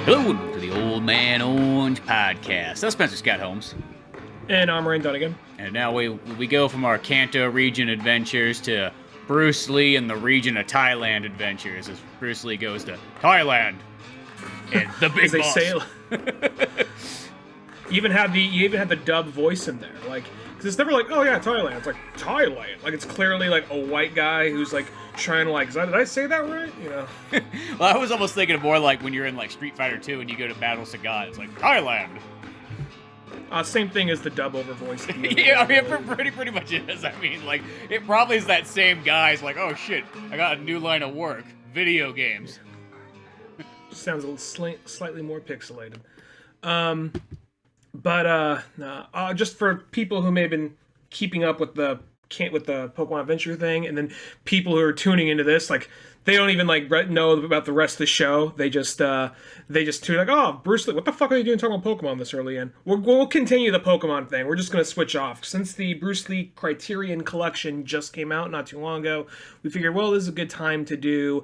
Hello and welcome to the Old Man Orange Podcast. I'm Spencer Scott Holmes. And I'm Ryan Dunnigan. And now we go from our Kanto region adventures to Bruce Lee and the region of Thailand adventures as Bruce Lee goes to Thailand and the big As they boss. say, you even had the dub voice in there, like, because it's never like, oh yeah, Thailand. It's like Thailand, like it's clearly like a white guy who's like trying to like, did I say that right? You know. Well, I was almost thinking of more like when you're in like Street Fighter 2 and you go to Battle Sagat, it's like Thailand. Same thing as the dub over voice. Yeah, I mean, it pretty much is. I mean, like, it probably is that same guy. It's like, oh shit, I got a new line of work. Video games. Sounds a little slightly more pixelated. Just for people who may have been keeping up with the Pokemon Adventure thing, and then people who are tuning into this, like, they don't even like know about the rest of the show. They just tune like, oh, Bruce Lee, what the fuck are you doing talking about Pokemon this early in? We'll continue the Pokemon thing. We're just gonna switch off since the Bruce Lee Criterion Collection just came out not too long ago. We figured, well, this is a good time to do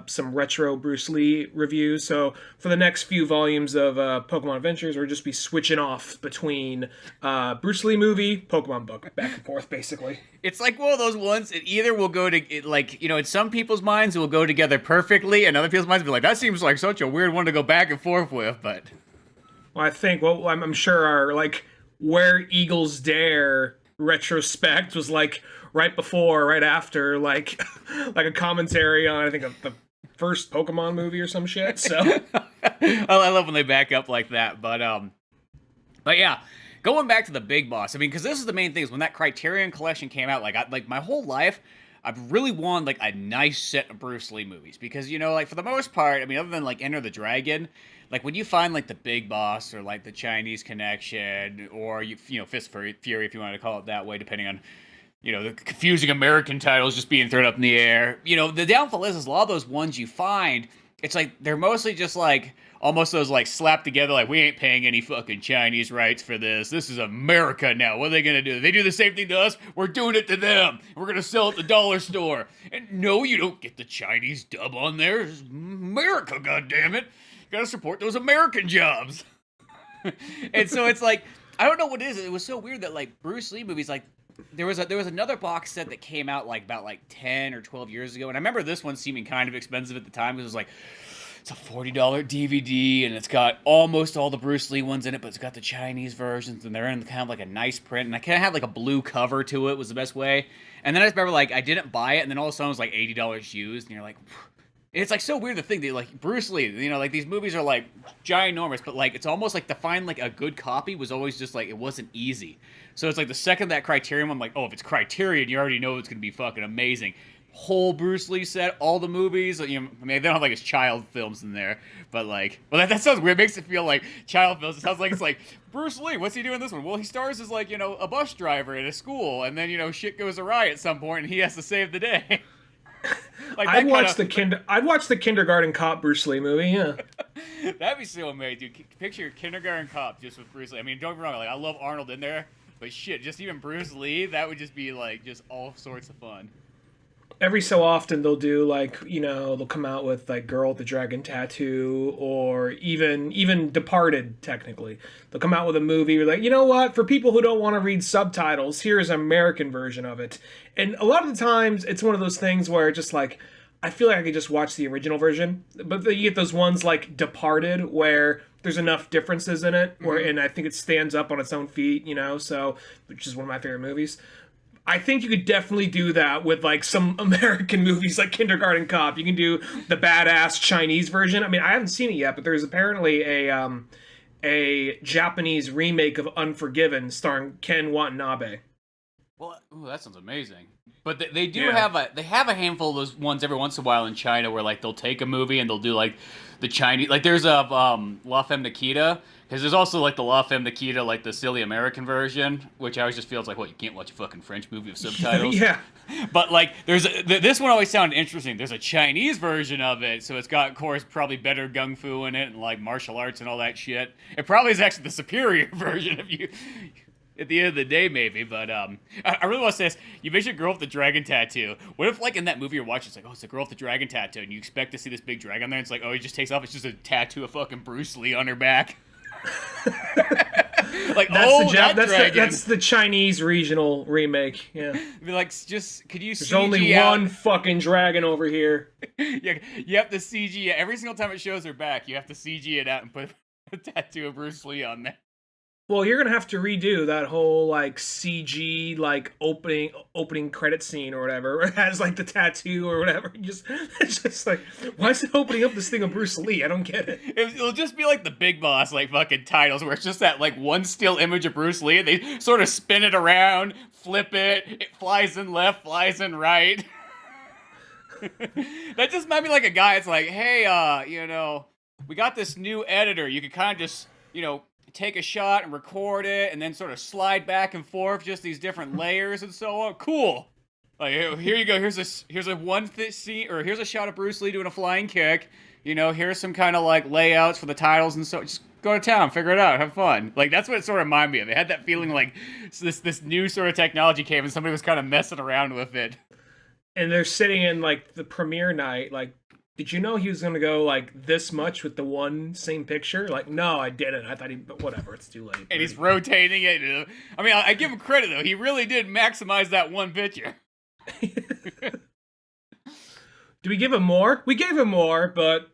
some retro Bruce Lee reviews. So for the next few volumes of Pokemon Adventures, we'll just be switching off between Bruce Lee movie, Pokemon book, back and forth, basically. It's like one of those ones, it either will go to, like, you know, in some people's minds it will go together perfectly, and other people's minds will be like, that seems like such a weird one to go back and forth with, but... Well, I think, I'm sure our, like, Where Eagles Dare retrospect was, like, right before, right after, like a commentary on, I think, the first Pokemon movie or some shit, so... I love when they back up like that, but yeah, going back to the big boss, I mean, because this is the main thing, is when that Criterion Collection came out, like my whole life, I've really wanted, like, a nice set of Bruce Lee movies, because, you know, like, for the most part, I mean, other than, like, Enter the Dragon, like, when you find, like, the Big Boss, or, like, the Chinese Connection, or, you know, Fist Fury, if you want to call it that way, depending on, you know, the confusing American titles just being thrown up in the air, you know, the downfall is a lot of those ones you find, it's like, they're mostly just, like, almost those, like, slapped together, like, we ain't paying any fucking Chinese rights for this. This is America now. What are they gonna do? They do the same thing to us? We're doing it to them. We're gonna sell it at the dollar store. And no, you don't get the Chinese dub on there. It's America, goddammit. You gotta support those American jobs. And so it's like, I don't know what it is. It was so weird that, like, Bruce Lee movies, like, there was another box set that came out, like, about, like, 10 or 12 years ago. And I remember this one seeming kind of expensive at the time, because it was like, it's a $40 DVD, and it's got almost all the Bruce Lee ones in it, but it's got the Chinese versions, and they're in kind of like a nice print, and I kind of had like a blue cover to it, was the best way. And then I just remember, like, I didn't buy it, and then all of a sudden it was like $80 used, and you're like, it's like so weird to think that, like, Bruce Lee, you know, like, these movies are like ginormous, but like, it's almost like to find like a good copy was always just like, it wasn't easy. So it's like the second that Criterion, I'm like, oh, if it's Criterion, you already know it's gonna be fucking amazing. Whole Bruce Lee set, all the movies, you know, I mean, they don't have like his child films in there, but like, well, that sounds weird. It makes it feel like child films. It sounds like it's like, Bruce Lee, what's he doing in this one? Well, he stars as, like, you know, a bus driver at a school, and then, you know, shit goes awry at some point, and he has to save the day. Like, I'd watch the Kindergarten Cop Bruce Lee movie, yeah. That'd be so amazing, dude. Picture your Kindergarten Cop just with Bruce Lee. I mean, don't get me wrong, like, I love Arnold in there, but shit, just even Bruce Lee, that would just be, like, just all sorts of fun. Every so often they'll do, like, you know, they'll come out with like Girl with the Dragon Tattoo, or even Departed, technically. They'll come out with a movie where, like, you know what, for people who don't want to read subtitles, here's an American version of it. And a lot of the times it's one of those things where just like, I feel like I could just watch the original version, but you get those ones like Departed where there's enough differences in it, where and I think it stands up on its own feet, you know, so, which is one of my favorite movies. I think you could definitely do that with, like, some American movies like Kindergarten Cop. You can do the badass Chinese version. I mean, I haven't seen it yet, but there's apparently a Japanese remake of Unforgiven starring Ken Watanabe. Well, ooh, that sounds amazing. But they do have a handful of those ones every once in a while in China where, like, they'll take a movie and they'll do, like, the Chinese, like, there's a La Femme Nikita, because there's also, like, the La Femme Nikita, like, the silly American version, which I always just feel it's like, what, you can't watch a fucking French movie with subtitles? Yeah. But, like, this one always sounded interesting. There's a Chinese version of it, so it's got, of course, probably better gung fu in it, and, like, martial arts and all that shit. It probably is actually the superior version if you... at the end of the day, maybe. But I really want to say this. You mentioned girl with the dragon tattoo. What if, like, in that movie you're watching, it's like, oh, it's a girl with the dragon tattoo, and you expect to see this big dragon there, and it's like, oh, he just takes off. It's just a tattoo of fucking Bruce Lee on her back. Like, that's the Chinese regional remake. Yeah, be like, just could you? There's CG only out? one fucking dragon over here. Yeah, you have to CG it. Every single time it shows her back, you have to CG it out and put a tattoo of Bruce Lee on there. Well, you're gonna have to redo that whole like CG like opening credit scene or whatever, where it has like the tattoo or whatever. It's just like, why is it opening up this thing of Bruce Lee? I don't get it. It'll just be like the Big Boss like fucking titles, where it's just that like one still image of Bruce Lee, and they sort of spin it around, flip it flies in left, flies in right. That just might be like a guy. It's like, hey, we got this new editor. You can kind of just, take a shot and record it, and then sort of slide back and forth, just these different layers and so on. Cool. Like, here you go. Here's a scene, or here's a shot of Bruce Lee doing a flying kick. Here's some kind of like layouts for the titles and so. Just go to town, figure it out, have fun. Like, that's what it sort of reminded me of. It had that feeling like this new sort of technology came and somebody was kind of messing around with it. And they're sitting in like the premiere night, like, did you know he was going to go, like, this much with the one same picture? Like, no, I didn't. I thought but whatever, it's too late. And he's rotating it. I mean, I give him credit, though. He really did maximize that one picture. Do we give him more? We gave him more, but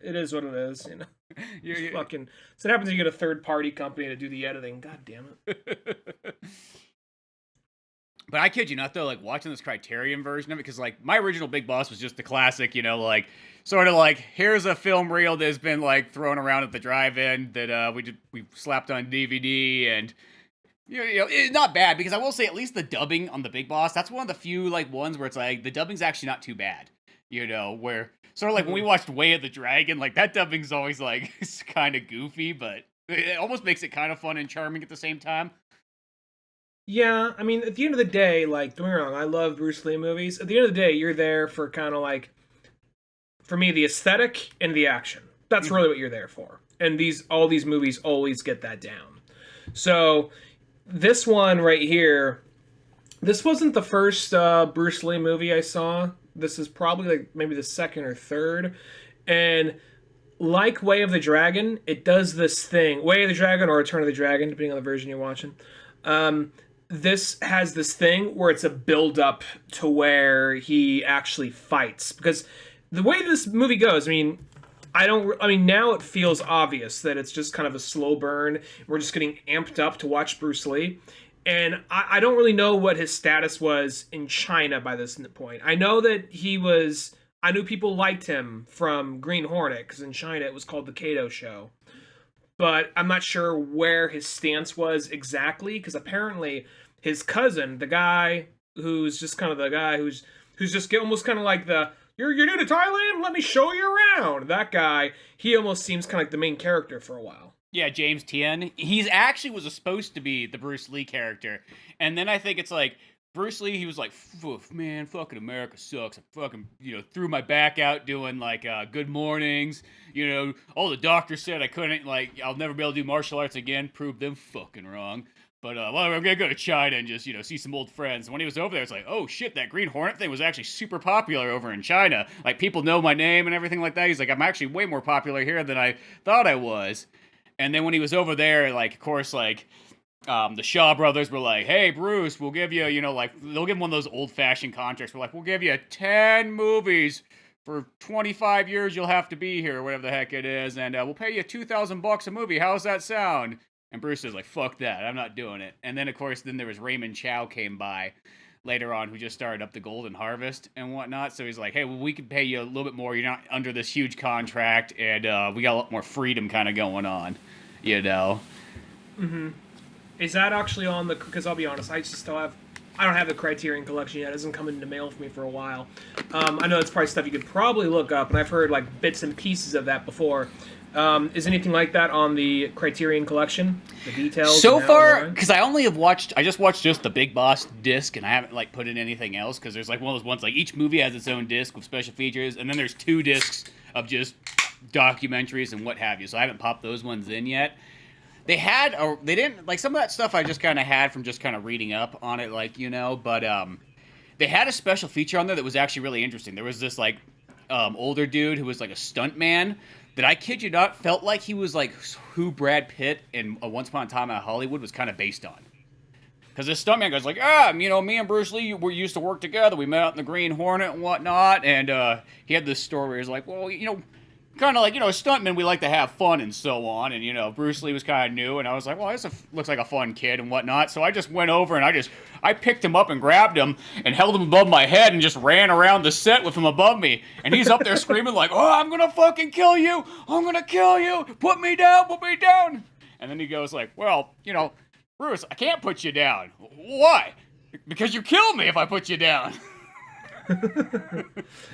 it is what it is, Fucking... So it happens you get a third-party company to do the editing. God damn it. But I kid you not, though, like, watching this Criterion version of it, because, like, my original Big Boss was just the classic, like, sort of like, here's a film reel that's been, like, thrown around at the drive-in that we slapped on DVD, and, it's not bad, because I will say, at least the dubbing on the Big Boss, that's one of the few, like, ones where it's like, the dubbing's actually not too bad, where, sort of like, when we watched Way of the Dragon, like, that dubbing's always, like, it's kind of goofy, but it almost makes it kind of fun and charming at the same time. Yeah, I mean, at the end of the day, like, don't get me wrong, I love Bruce Lee movies. At the end of the day, you're there for kind of like, for me, the aesthetic and the action. That's really what you're there for. And all these movies always get that down. So, this one right here, this wasn't the first Bruce Lee movie I saw. This is probably like maybe the second or third. And like Way of the Dragon, it does this thing. Way of the Dragon or Return of the Dragon, depending on the version you're watching. This has this thing where it's a build-up to where he actually fights. Because the way this movie goes, now it feels obvious that it's just kind of a slow burn. We're just getting amped up to watch Bruce Lee. And I don't really know what his status was in China by this point. I know that I knew people liked him from Green Hornet, because in China it was called The Kato Show. But I'm not sure where his stance was exactly, because apparently his cousin, the guy who's just kind of the guy who's just almost kind of like you're new to Thailand, let me show you around. That guy, he almost seems kind of like the main character for a while. Yeah, James Tien. He's actually was supposed to be the Bruce Lee character, and then I think it's like Bruce Lee, he was like, man, fucking America sucks. I fucking, threw my back out doing, like, good mornings. All the doctors said I couldn't, like, I'll never be able to do martial arts again. Proved them fucking wrong. But, I'm going to go to China and just, see some old friends. And when he was over there, it's like, oh, shit, that Green Hornet thing was actually super popular over in China. Like, people know my name and everything like that. He's like, I'm actually way more popular here than I thought I was. And then when he was over there, like, of course, like... the Shaw brothers were like, hey, Bruce, we'll give you, they'll give him one of those old-fashioned contracts. We're like, we'll give you 10 movies for 25 years you'll have to be here, or whatever the heck it is, and we'll pay you $2,000 a movie. How's that sound? And Bruce is like, fuck that, I'm not doing it. And then, of course, there was Raymond Chow came by later on, who just started up the Golden Harvest and whatnot. So he's like, hey, well, we can pay you a little bit more. You're not under this huge contract, and we got a lot more freedom kind of going on, Mm-hmm. Is that actually on the... Because I'll be honest, I don't have the Criterion Collection yet. It hasn't come into the mail for me for a while. I know it's probably stuff you could probably look up, and I've heard like bits and pieces of that before. Is anything like that on the Criterion Collection? The details? So far, because I just watched the Big Boss disc, and I haven't like put in anything else, because there's like one of those ones, like each movie has its own disc with special features, and then there's 2 discs of just documentaries and what have you. So I haven't popped those ones in yet. they had, or they didn't, like, some of that stuff I just kind of had from just kind of reading up on it, like, but they had a special feature on there that was actually really interesting. There was this, like, older dude who was, like, a stunt man that, I kid you not, felt like he was, like, who Brad Pitt in Once Upon a Time in Hollywood was kind of based on. Because this stuntman guy's like, me and Bruce Lee we used to work together. We met out in the Green Hornet and whatnot. And he had this story where he's like, well, kind of like, stuntmen, we like to have fun and so on. And, Bruce Lee was kind of new. And I was like, well, this looks like a fun kid and whatnot. So I just went over and I picked him up and grabbed him and held him above my head and just ran around the set with him above me. And he's up there screaming like, oh, I'm going to fucking kill you. I'm going to kill you. Put me down. Put me down. And then he goes like, well, Bruce, I can't put you down. Why? Because you kill me if I put you down.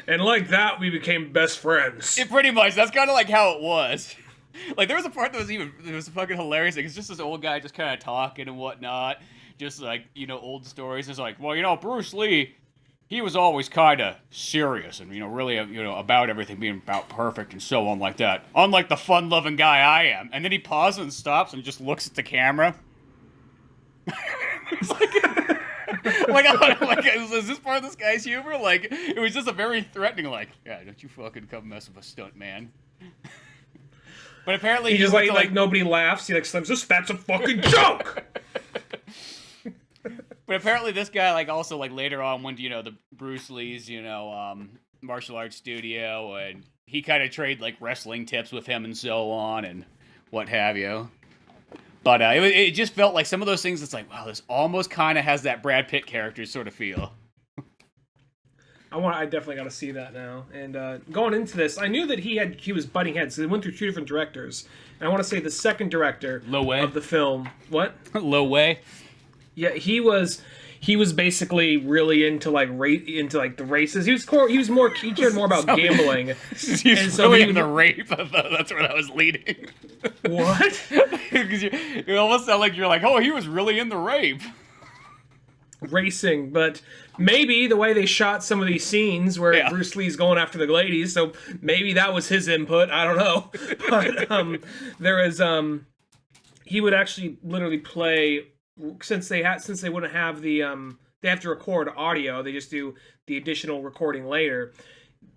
And like that, we became best friends. Pretty much. That's kind of like how it was. Like, there was a part that was fucking hilarious. Like, it's just this old guy just kind of talking and whatnot. Just like, old stories. It's like, well, Bruce Lee, he was always kind of serious and, really, about everything being about perfect and so on like that. Unlike the fun-loving guy I am. And then he pauses and stops and just looks at the camera. It's like, is this part of this guy's humor? Like, it was just a very threatening, like, yeah, don't you fucking come mess with a stunt man. But apparently he just like nobody laughs. He like slams this. That's a fucking joke. But apparently this guy like also like later on went to the Bruce Lee's martial arts studio, and he kind of traded like wrestling tips with him and so on and what have you. But it just felt like some of those things. It's like, wow, this almost kind of has that Brad Pitt character sort of feel. I definitely got to see that now. And going into this, I knew that he was butting heads. So they went through two different directors, and I want to say the second director of the film. What? Lo Wei. Yeah, he was basically really into the races. He cared more about gambling. He's really into rape. That's where I was leading. What? Because you almost sound like you're like, oh, he was really into rape. Racing, but maybe the way they shot some of these scenes where Bruce Lee's going after the ladies, so maybe that was his input. I don't know, but there is he would actually literally play since they wouldn't have the they have to record audio. They just do the additional recording later.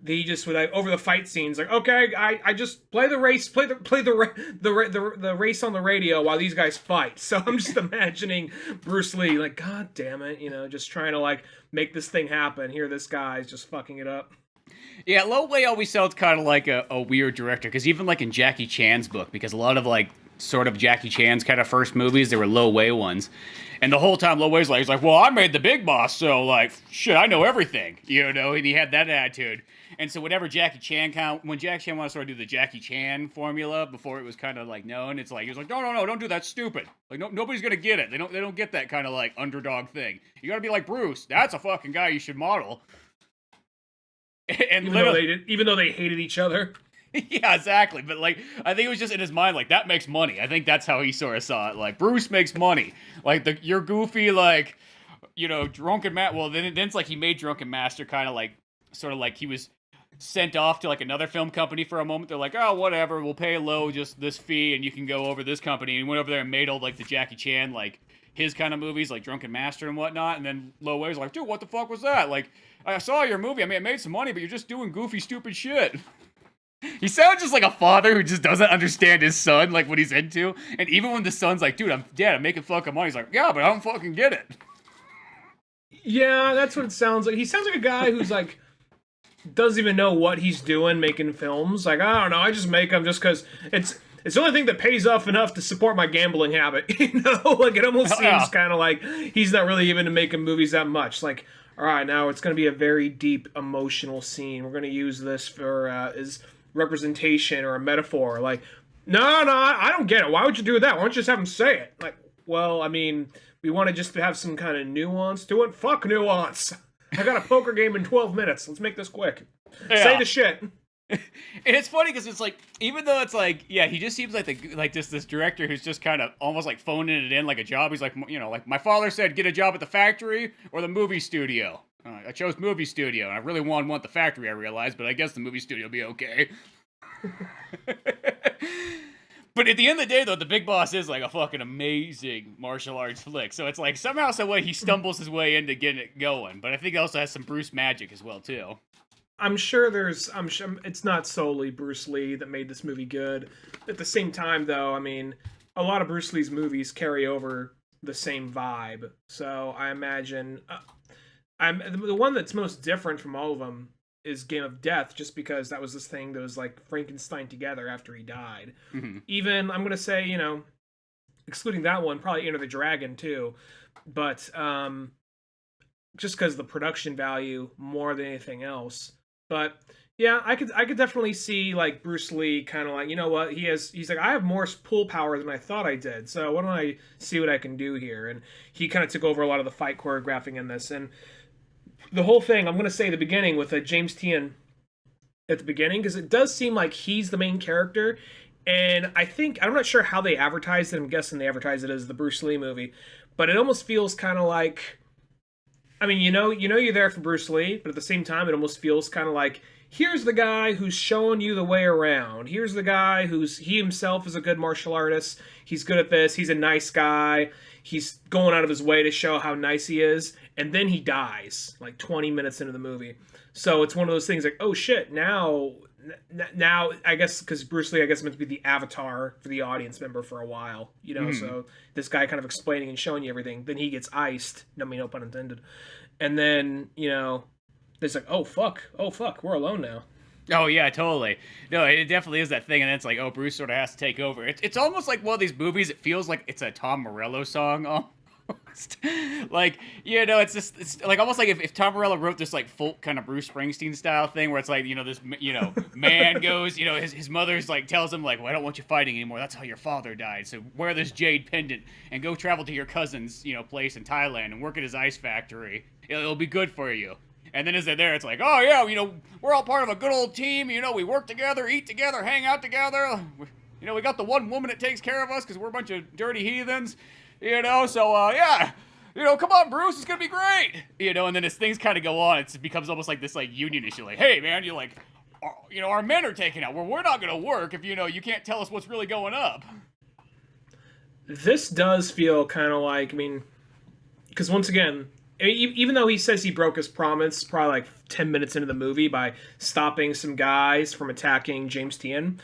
They just would over the fight scenes like, okay, I just play the race, play the race on the radio while these guys fight. So I'm just imagining Bruce Lee like, God damn it, just trying to like make this thing happen. Here, this guy's just fucking it up. Yeah, Lo Wei always sounds kind of like a weird director, because even like in Jackie Chan's book, because a lot of like sort of Jackie Chan's kind of first movies, they were Lo Wei ones. And the whole time Lo Wei's like, he's like, well, I made The Big Boss, so like, shit, I know everything, and he had that attitude. And so whenever when Jackie Chan wanted to sort of do the Jackie Chan formula before it was kind of like known, it's like, he was like, no, don't do that, stupid. Like, nobody's gonna get it. They don't get that kind of like underdog thing. You gotta be like Bruce. That's a fucking guy you should model. And even though they hated each other. Yeah, exactly. But like, I think it was just in his mind, like, that makes money. I think that's how he sort of saw it. Like, Bruce makes money. Like, you're goofy, like, Drunken Master. Well, then it's like he made Drunken Master kind of like, sort of like he was sent off to like another film company for a moment. They're like, oh, whatever, we'll pay low just this fee and you can go over this company. And he went over there and made all like the Jackie Chan, like his kind of movies, like Drunken Master and whatnot. And then Lo Wei's like, dude, what the fuck was that? Like, I saw your movie. I mean, it made some money, but you're just doing goofy, stupid shit. He sounds just like a father who just doesn't understand his son, like what he's into. And even when the son's like, dude, I'm making fucking money. He's like, yeah, but I don't fucking get it. Yeah, that's what it sounds like. He sounds like a guy who's like, doesn't even know what he's doing making films. Like, I don't know, I just make them just because it's the only thing that pays off enough to support my gambling habit. Like it almost seems kind of like he's not really even making movies that much. Like, all right, now it's going to be a very deep emotional scene. We're going to use this for as representation or a metaphor. Like, no, I don't get it. Why would you do that? Why don't you just have him say it? Like, well, I mean, we want to just have some kind of nuance to it. Fuck nuance. I got a poker game in 12 minutes. Let's make this quick. Yeah. Say the shit. And it's funny because it's like, even though it's like, yeah, he just seems like this director who's just kind of almost like phoning it in like a job. He's like, like my father said, get a job at the factory or the movie studio. I chose movie studio, and I really want the factory, I realized, but I guess the movie studio will be okay. But at the end of the day, though, The Big Boss is like a fucking amazing martial arts flick. So it's like somehow, some way, he stumbles his way into getting it going. But I think it also has some Bruce magic as well, too. I'm sure it's not solely Bruce Lee that made this movie good. At the same time, though, I mean, a lot of Bruce Lee's movies carry over the same vibe. So I imagine the one that's most different from all of them is Game of Death, just because that was this thing that was like Frankenstein together after he died. Mm-hmm. Even, I'm going to say, you know, excluding that one, probably Enter the Dragon too. But just because of the production value more than anything else. But yeah, I could definitely see like Bruce Lee kind of like, you know what, he's like, I have more pull power than I thought I did, so why don't I see what I can do here? And he kind of took over a lot of the fight choreographing in this. And the whole thing, I'm going to say the beginning with James Tien at the beginning, because it does seem like he's the main character. And I'm not sure how they advertised it. I'm guessing they advertised it as the Bruce Lee movie. But it almost feels kind of like, I mean, you know you're there for Bruce Lee, but at the same time, it almost feels kind of like, here's the guy who's showing you the way around. Here's the guy he himself is a good martial artist. He's good at this. He's a nice guy. He's going out of his way to show how nice he is. And then he dies like 20 minutes into the movie. So it's one of those things like, oh shit, now I guess, because Bruce Lee, I guess, meant to be the avatar for the audience member for a while, you know. So this guy kind of explaining and showing you everything. Then he gets iced. I mean, no pun intended. And then, you know, it's like, oh fuck, we're alone now. Oh yeah, totally. No, it definitely is that thing, and then it's like, oh, Bruce sort of has to take over. It's almost like one of these movies. It feels like it's a Tom Morello song almost. Like, you know, it's like almost like if Tom Morello wrote this like folk kind of Bruce Springsteen style thing, where it's like, you know, this, you know, man goes, you know, his mother's like tells him like, well, I don't want you fighting anymore. That's how your father died. So wear this jade pendant and go travel to your cousin's, you know, place in Thailand and work at his ice factory. It'll be good for you. And then as they're there, it's like, oh yeah, you know, we're all part of a good old team. You know, we work together, eat together, hang out together. You know, we got the one woman that takes care of us because we're a bunch of dirty heathens. You know, so yeah, you know, come on, Bruce, it's gonna be great. You know, and then as things kind of go on, it becomes almost like this like union issue. Like, hey man, you're like, you know, our men are taken out. We're not gonna work if, you know, you can't tell us what's really going up. This does feel kind of like, I mean, because once again, even though he says he broke his promise probably like 10 minutes into the movie by stopping some guys from attacking James Tien,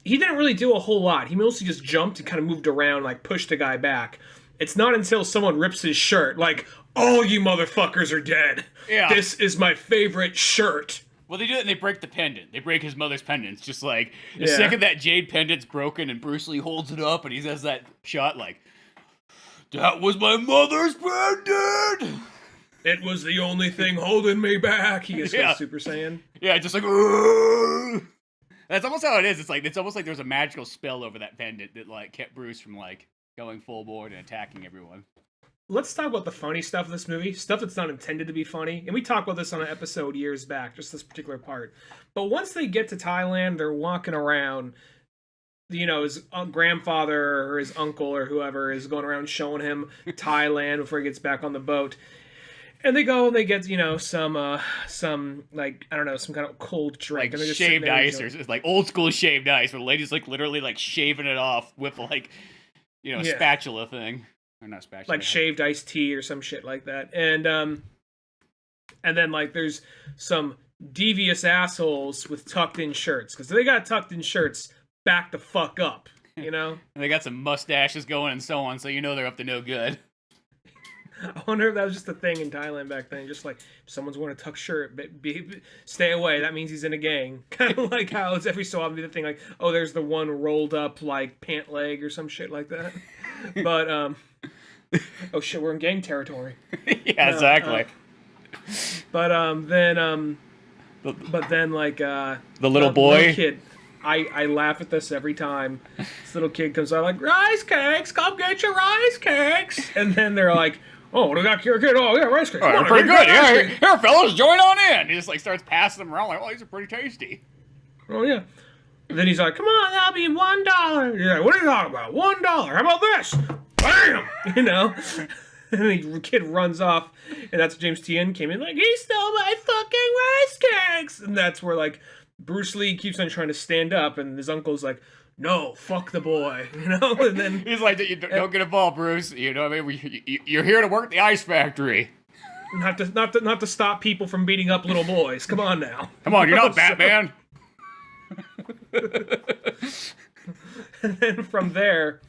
he didn't really do a whole lot. He mostly just jumped and kind of moved around, like pushed the guy back. It's not until someone rips his shirt, like, all you motherfuckers are dead. Yeah. This is my favorite shirt. Well, they do it and they break the pendant. They break his mother's pendant. It's just like, the second that jade pendant's broken and Bruce Lee holds it up and he does that shot like, that was my mother's pendant! It was the only thing holding me back. He gets Super Saiyan. Yeah, just like, Ugh! That's almost how it is. It's almost like there's a magical spell over that pendant that like kept Bruce from like going full board and attacking everyone. Let's talk about the funny stuff of this movie. Stuff that's not intended to be funny. And we talked about this on an episode years back, just this particular part. But once they get to Thailand, they're walking around. You know, his grandfather or his uncle or whoever is going around showing him Thailand before he gets back on the boat. And they go and they get, you know, some like, I don't know, some kind of cold drink. Like and just shaved ice, or it's like old school shaved ice, where the lady's like literally like shaving it off with like, you know, a spatula thing. Or not spatula. Like shaved iced tea or some shit like that. And then like there's some devious assholes with tucked in shirts. Because they got tucked in shirts, back the fuck up, you know? And they got some mustaches going and so on, so you know they're up to no good. I wonder if that was just a thing in Thailand back then. Just like, if someone's wearing a tucked shirt, stay away. That means he's in a gang. Kind of like how it's every so often the thing like, oh, there's the one rolled up like pant leg or some shit like that. But oh shit, we're in gang territory. Yeah, exactly. But then like the little boy, little kid. I laugh at this every time. This little kid comes out like, rice cakes, come get your rice cakes. And then they're like, oh, what do we got here, kid? Oh, yeah, rice cakes. Oh, pretty good. Yeah, here, fellas, join on in. He just like starts passing them around like, oh, these are pretty tasty. Oh, yeah. And then he's like, come on, that'll be $1. You're like, what are you talking about? $1. How about this? Bam! You know? And the kid runs off, and that's James Tien came in like, he stole my fucking rice cakes! And that's where, like, Bruce Lee keeps on trying to stand up, and his uncle's like, no, fuck the boy, and then he's like, don't get involved, Bruce. You know what I mean? You're here to work the ice factory. Not to stop people from beating up little boys. Come on now. Come on, you're not Batman. And then from there,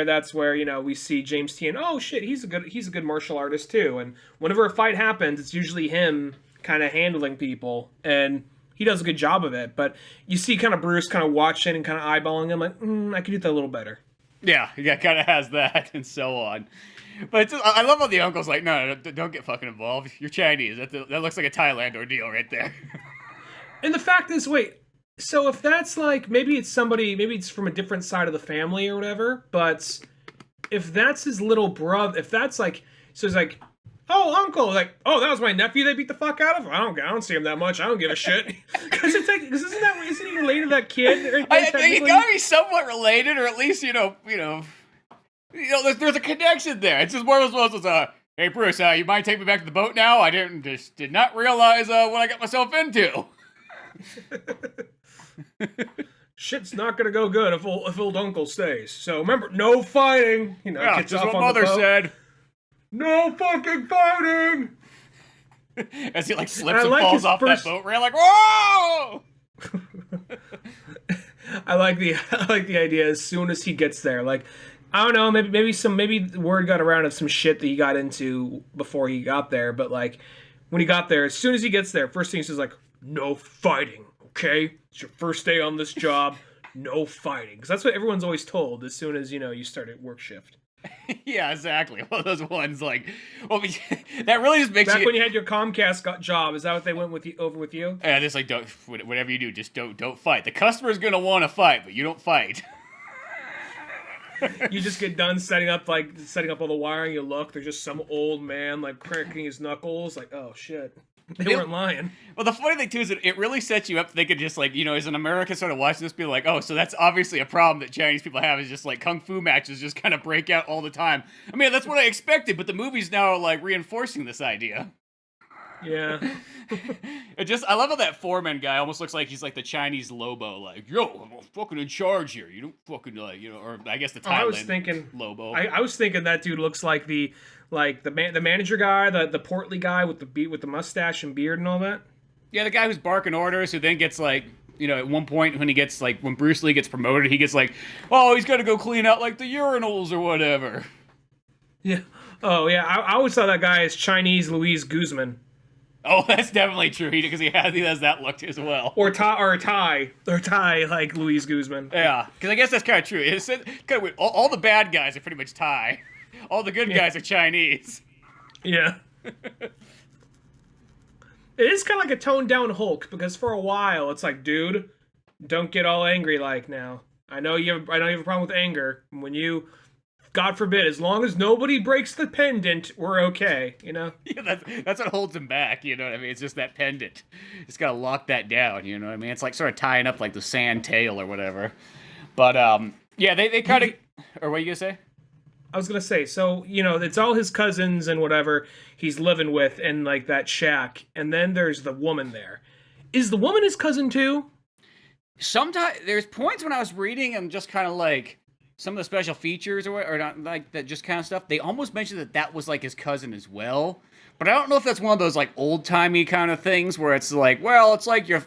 that's where we see James Tien. Oh shit, he's a good martial artist too. And whenever a fight happens, it's usually him kind of handling people, and he does a good job of it. But you see, kind of Bruce kind of watching and kind of eyeballing him, like, I could do that a little better. Yeah, kind of has that and so on. But I love how the uncle's like, no, don't get fucking involved. You're Chinese. That looks like a Thailand ordeal right there. And the fact is, wait, so if that's like, maybe it's from a different side of the family or whatever, but if that's his little brother, if that's like, so it's like, oh, uncle, like, oh, that was my nephew they beat the fuck out of? I don't see him that much. I don't give a shit. Because it's like, isn't he related to that kid? I think he gotta be somewhat related, or at least, there's a connection there. It's just one of those hey, Bruce, you mind taking me back to the boat now? I did not realize what I got myself into. Shit's not gonna go good if old uncle stays. So remember, no fighting. Yeah, gets just off what on Mother the boat. said. No fucking fighting. As he slips and falls off that boat rail, whoa! I like the idea. As soon as he gets there, I don't know, maybe word got around of some shit that he got into before he got there. But when he got there, as soon as he gets there, first thing he says no fighting. Okay, it's your first day on this job. No fighting, because that's what everyone's always told as soon as you start at work shift. Yeah, exactly. One of those ones that really just makes back when you had your Comcast job. Is that what they went over with you? Yeah, just don't. Whatever you do, just don't fight. The customer's gonna want to fight, but you don't fight. You just get done setting up all the wiring. You look, there's just some old man cracking his knuckles. Oh shit. They weren't lying. Well, the funny thing, too, is that it really sets you up thinking just, as an American sort of watching this, be like, oh, so that's obviously a problem that Chinese people have, is just, kung fu matches just kind of break out all the time. I mean, that's what I expected, but the movie's now, reinforcing this idea. Yeah. I love how that foreman guy almost looks like he's the Chinese Lobo, yo, I'm fucking in charge here. You don't fucking, or I guess the Thailand Lobo. I was thinking that dude looks like the manager guy, the portly guy with the mustache and beard and all that. Yeah, the guy who's barking orders, who then gets at one point when he gets when Bruce Lee gets promoted, he gets oh, he's got to go clean out the urinals or whatever. Yeah. Oh yeah, I always thought that guy is Chinese Luis Guzman. Oh, that's definitely true. Because he has that look as well. Or Thai like Luis Guzman. Yeah, because I guess that's kind of true. It's kind of weird. All the bad guys are pretty much Thai. All the good guys are Chinese. Yeah. It is kind of like a toned down Hulk, because for a while it's dude, don't get all angry now. I know you have a problem with anger. When you, God forbid, as long as nobody breaks the pendant, we're okay, Yeah, that's what holds him back, you know what I mean? It's just that pendant. Just gotta lock that down, you know what I mean? It's sort of tying up the sand tail or whatever. But, yeah, they kind of... Or what are you gonna say? I was gonna say, so, it's all his cousins and whatever he's living with in, that shack, and then there's the woman there. Is the woman his cousin, too? Sometimes, there's points when I was reading and just kind of, some of the special features or not, that just kind of stuff, they almost mentioned that was, his cousin as well. But I don't know if that's one of those, old-timey kind of things where it's well, it's your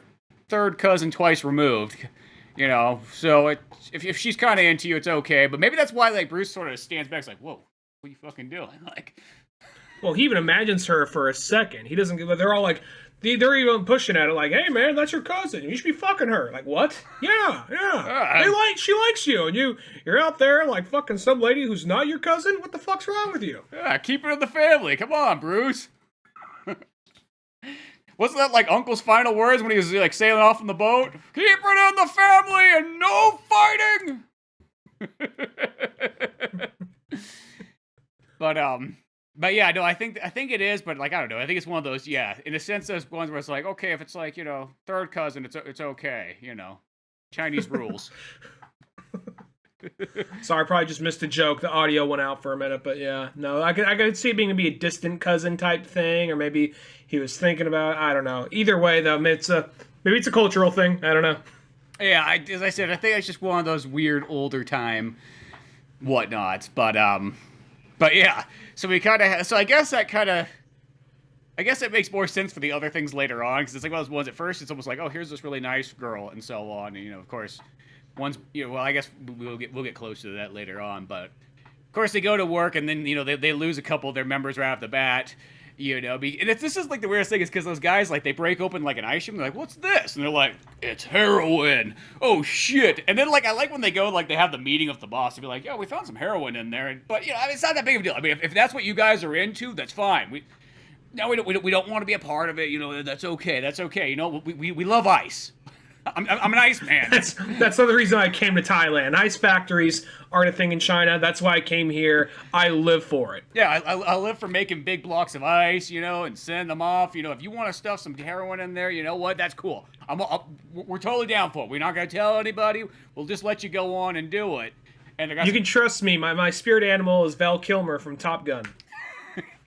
third cousin twice removed. So if she's kind of into you, it's okay. But maybe that's why, Bruce sort of stands back, whoa, what are you fucking doing? Well, he even imagines her for a second. He doesn't, but they're all they're even pushing at it hey, man, that's your cousin. You should be fucking her. What? Yeah. She likes you, and you're out there fucking some lady who's not your cousin? What the fuck's wrong with you? Yeah, keep it in the family. Come on, Bruce. Wasn't that Uncle's final words when he was sailing off in the boat? Keep it in the family and no fighting. But yeah, no, I think it is, but I don't know. I think it's one of those, yeah, in a sense, those ones where it's okay, if it's third cousin, it's okay, Chinese rules. Sorry, I probably just missed a joke. The audio went out for a minute, but yeah, no, I could see it being a distant cousin type thing, or maybe he was thinking about it. I don't know. Either way, though, it's Maybe it's a cultural thing. I don't know. Yeah, as I said, I think it's just one of those weird older time whatnots. But yeah. So we kind of. So I guess it makes more sense for the other things later on, because it's like one of those ones at first. It's almost like, oh, here's this really nice girl, and so on. And of course, well, I guess we'll get close to that later on. But of course, they go to work, and then they lose a couple of their members right off the bat. And this is like the weirdest thing is because those guys, like, they break open like an ice cream. They're like, "What's this?" And they're like, "It's heroin." Oh shit! And then like I like when they go, like, they have the meeting with the boss to be like, "Yeah, we found some heroin in there." But I mean, it's not that big of a deal. I mean, if that's what you guys are into, that's fine. We don't want to be a part of it. That's okay. That's okay. We love ice. I'm an ice man. That's the reason I came to Thailand. Ice factories aren't a thing in China. That's why I came here. I live for it. Yeah, I live for making big blocks of ice, and send them off. If you want to stuff some heroin in there, you know what? That's cool. We're totally down for it. We're not going to tell anybody. We'll just let you go on and do it. And you can trust me. My spirit animal is Val Kilmer from Top Gun.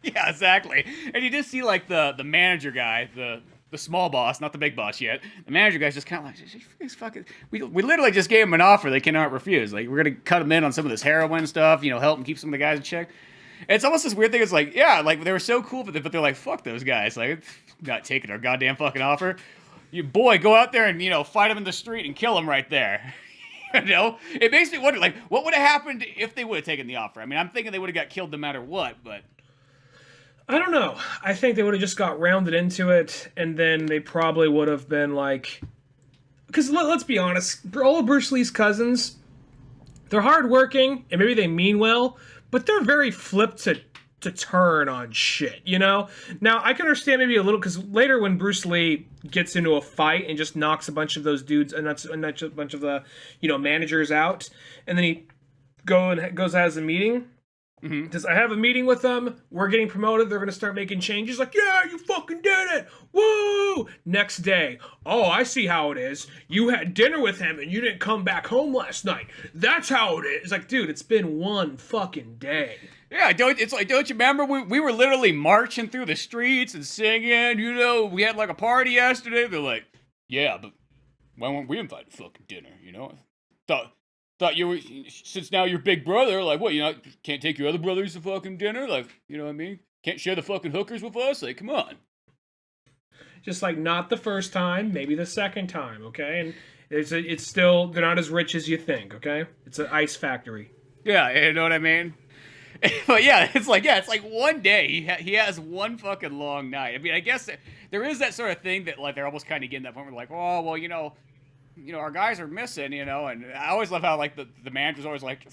Yeah, exactly. And you just see, like, the manager guy, the small boss, not the big boss yet. The manager guy's just kind of like, fucking. We literally just gave him an offer they cannot refuse. Like, we're gonna cut him in on some of this heroin stuff. Help him keep some of the guys in check. It's almost this weird thing. It's like, yeah, like they were so cool, but they're like, fuck those guys. Like, not taking our goddamn fucking offer. You boy, go out there and fight him in the street and kill him right there. It makes me wonder, like, what would have happened if they would have taken the offer? I mean, I'm thinking they would have got killed no matter what, but. I don't know. I think they would have just got rounded into it, and then they probably would have been like... Because let's be honest, all of Bruce Lee's cousins, they're hardworking, and maybe they mean well, but they're very flipped to turn on shit, Now, I can understand maybe a little, because later when Bruce Lee gets into a fight and just knocks a bunch of those dudes, and that's a bunch of the, managers out, and then he goes has a meeting... Mm-hmm. Does I have a meeting with them? We're getting promoted. They're going to start making changes. Like, yeah, you fucking did it. Woo! Next day. Oh, I see how it is. You had dinner with him and you didn't come back home last night. That's how it is. It's like, dude, it's been one fucking day. Yeah, don't you remember? We were literally marching through the streets and singing. We had like a party yesterday. They're like, yeah, but why weren't we invited to fucking dinner? Thought you were, since now you're big brother, like, what, can't take your other brothers to fucking dinner? Like, you know what I mean? Can't share the fucking hookers with us? Like, come on. Just like, not the first time, maybe the second time, okay? And it's still, they're not as rich as you think, okay? It's an ice factory. Yeah, you know what I mean? But yeah, it's like one day, he has one fucking long night. I mean, I guess there is that sort of thing that, like, they're almost kind of getting that point where, like, oh, well, our guys are missing, and I always love how, like, the manager's always like,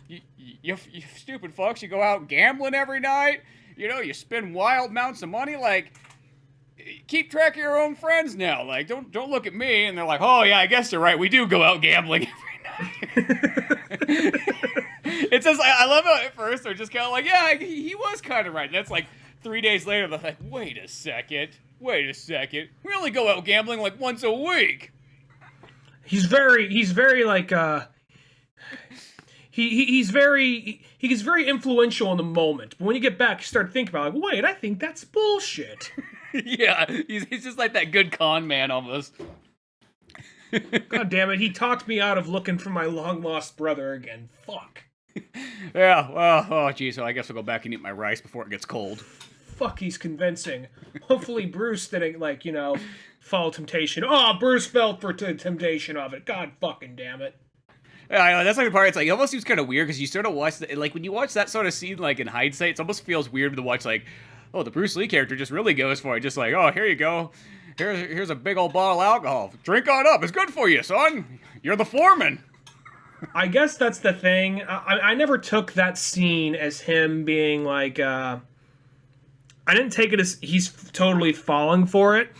you stupid fucks, you go out gambling every night, you spend wild amounts of money, like, keep track of your own friends now, like, don't look at me. And they're like, oh yeah, I guess you're right, we do go out gambling every night. It's just, I love how at first they're just kind of like, yeah, he was kind of right, and that's like 3 days later, they're like, wait a second, we only go out gambling like once a week. He's very like he's very influential in the moment. But when you get back, you start thinking about, like, wait, I think that's bullshit. Yeah, he's just like that good con man almost. God damn it, he talked me out of looking for my long lost brother again. Fuck. Yeah, well, oh geez, so I guess I'll go back and eat my rice before it gets cold. Fuck, he's convincing. Hopefully Bruce didn't, like, fall temptation. Oh, Bruce fell for temptation of it. God fucking damn it. Yeah, I know, that's like the part, it's like, it almost seems kind of weird, because you sort of watch, like, when you watch that sort of scene, like, in hindsight, it almost feels weird to watch, like, oh, the Bruce Lee character just really goes for it, just like, oh, here you go, here's a big old bottle of alcohol, drink on up, it's good for you, son, you're the foreman. I guess that's the thing, I never took that scene as him being, like, I didn't take it as he's totally falling for it.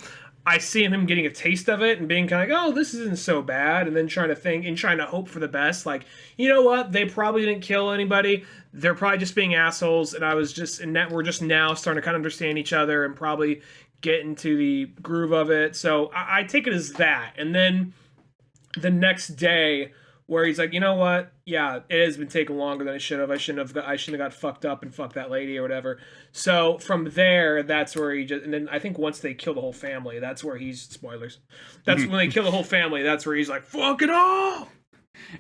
I see him getting a taste of it and being kind of like, oh, this isn't so bad, and then trying to think and trying to hope for the best. Like, you know what? They probably didn't kill anybody. They're probably just being assholes, and we're just now starting to kind of understand each other and probably get into the groove of it. So I take it as that. And then the next day, where he's like, you know what? Yeah, it has been taking longer than it should have. I shouldn't have got fucked up and fucked that lady or whatever. So from there, that's where he just, and then I think once they kill the whole family, that's where he's, spoilers. That's when they kill the whole family. That's where he's like, fuck it all.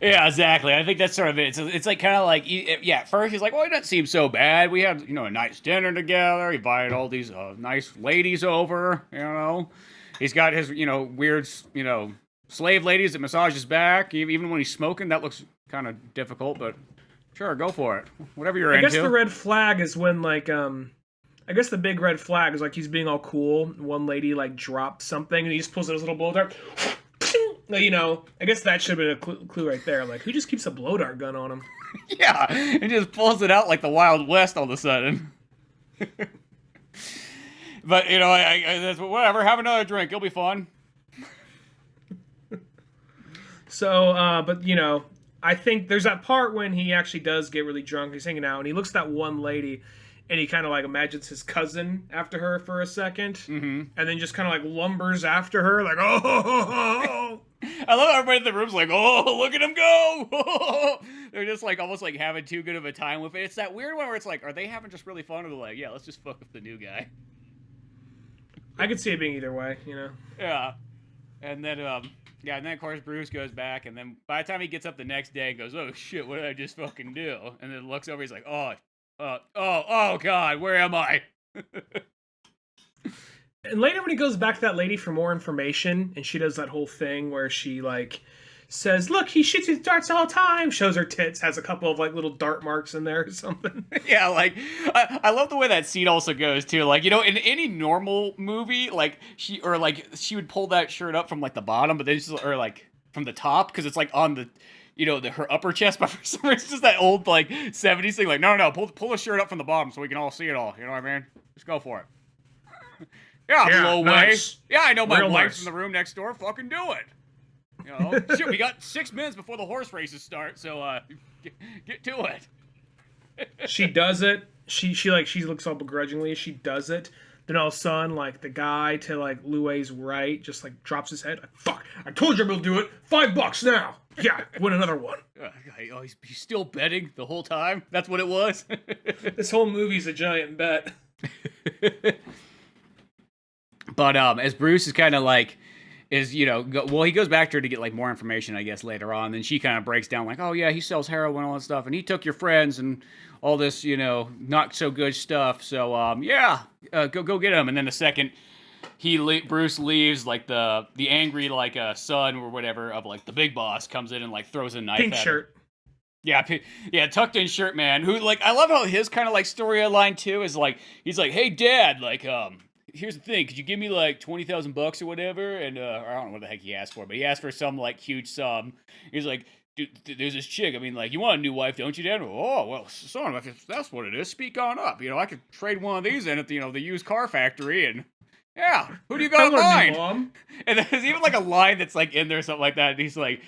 Yeah, exactly. I think that's sort of it. It's like kind of like, yeah, at first he's like, well, it doesn't seem so bad. We had, a nice dinner together. He invited all these nice ladies over, He's got his, weird, slave ladies that massage his back. Even when he's smoking, that looks kind of difficult, but sure, go for it. Whatever you're into. I guess the red flag is when, like, I guess the big red flag is, like, he's being all cool. One lady, like, dropped something, and he just pulls out his little blow dart. I guess that should have been a clue right there. Like, who just keeps a blow dart gun on him? Yeah, and just pulls it out like the Wild West all of a sudden. But, I whatever, have another drink. It'll be fun. So, but, I think there's that part when he actually does get really drunk. He's hanging out, and he looks at that one lady, and he kind of, like, imagines his cousin after her for a second, and then just kind of, like, lumbers after her, like, oh! I love how everybody in the room's like, oh, look at him go! They're just, like, almost, like, having too good of a time with it. It's that weird one where it's like, are they having just really fun, or they're like, yeah, let's just fuck with the new guy? I could see it being either way, Yeah. And then, and then, of course, Bruce goes back, and then by the time he gets up the next day and goes, oh, shit, what did I just fucking do? And then looks over, he's like, oh, God, where am I? And later when he goes back to that lady for more information, and she does that whole thing where she, like, says, look, he shoots his darts all the time, shows her tits, has a couple of, like, little dart marks in there or something. Yeah, like, I love the way that scene also goes, too. Like, in any normal movie, like, she would pull that shirt up from, like, the bottom, but then or, like, from the top, because it's, like, on the, her upper chest, but for some reason, it's just that old, like, 70s thing, like, no, pull the shirt up from the bottom so we can all see it all, you know what I mean? Just go for it. Yeah, blow nice. away. Yeah, I know my Real wife's nice. in the room next door, fucking do it. Shit, we got 6 minutes before the horse races start, so, get to it. She does it. She looks all begrudgingly. She does it. Then all of a sudden, like, the guy to, like, Louie's right just, like, drops his head. Like, fuck, I told you I'm gonna do it. $5 now. Yeah, win another one. Oh, he's still betting the whole time? That's what it was? This whole movie's a giant bet. But, as Bruce is kind of, like, he goes back to her to get, like, more information, I guess, later on. Then she kind of breaks down, like, oh, yeah, he sells heroin and all that stuff. And he took your friends and all this, not so good stuff. So, go get him. And then the second Bruce leaves, like, the angry, like, son or whatever of, like, the big boss comes in and, like, throws a knife Pink at shirt. him. Yeah, tucked in shirt man. Who, like, I love how his kind of, like, storyline, too, is, like, he's like, hey, Dad, like, here's the thing, could you give me like $20,000 or whatever? And I don't know what the heck he asked for, but he asked for some like huge sum. He's like, dude, there's this chick. I mean, like, you want a new wife, don't you, Dad? Oh, well, son, if that's what it is, speak on up. I could trade one of these in at the used car factory, and yeah, who do you got in mind? Mom. And there's even like a line that's like in there, something like that. And he's like,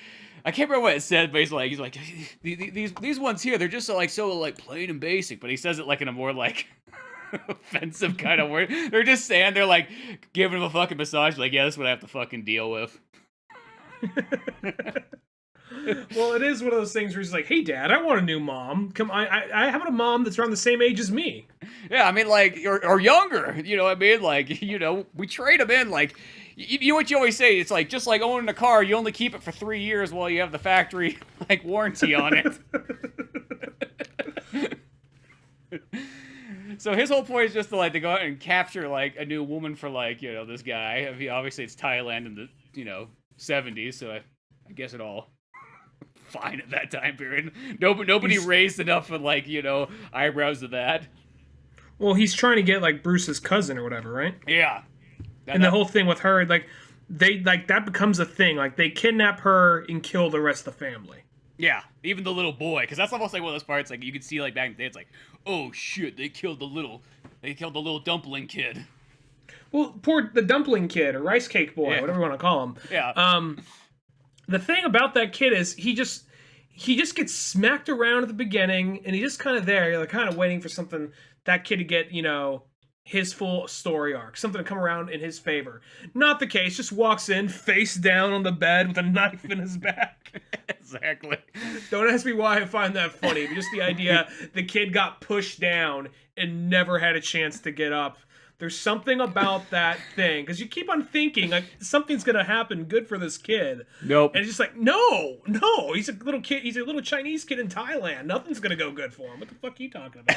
I can't remember what it said, but he's like, these ones here, they're just so plain and basic. But he says it like in a more like offensive kind of word. They're just saying, they're like giving him a fucking massage, like, yeah, that's what I have to fucking deal with. Well, it is one of those things where he's like, hey, Dad, I want a new mom. Come on, I have a mom that's around the same age as me. Yeah, I mean, like, or younger, you know what I mean? Like, we trade them in, like, you know what you always say, it's like, just like owning a car, you only keep it for 3 years while you have the factory, like, warranty on it. So his whole point is just to go out and capture, like, a new woman for, like, this guy. I mean, obviously it's Thailand in the, 70s, so I guess it all fine at that time period. Nobody raised enough of, like, eyebrows to that. Well, he's trying to get, like, Bruce's cousin or whatever, right? Yeah. And the whole thing with her, like, that becomes a thing. Like, they kidnap her and kill the rest of the family. Yeah, even the little boy, because that's almost like one of those parts, like, you can see, like, back in the day, it's like, oh, shit, they killed the little dumpling kid. Well, the dumpling kid, or rice cake boy, whatever you want to call him. Yeah. The thing about that kid is he just gets smacked around at the beginning, and he's just kind of there. You're like, kind of waiting for something, that kid to get, his full story arc, something to come around in his favor. Not the case. Just walks in face down on the bed with a knife in his back. Exactly. Don't ask me why I find that funny, but just the idea the kid got pushed down and never had a chance to get up. There's something about that thing, because you keep on thinking like something's gonna happen good for this kid. Nope. And it's just like, no, he's a little kid. He's a little Chinese kid in Thailand. Nothing's gonna go good for him. What the fuck are you talking about?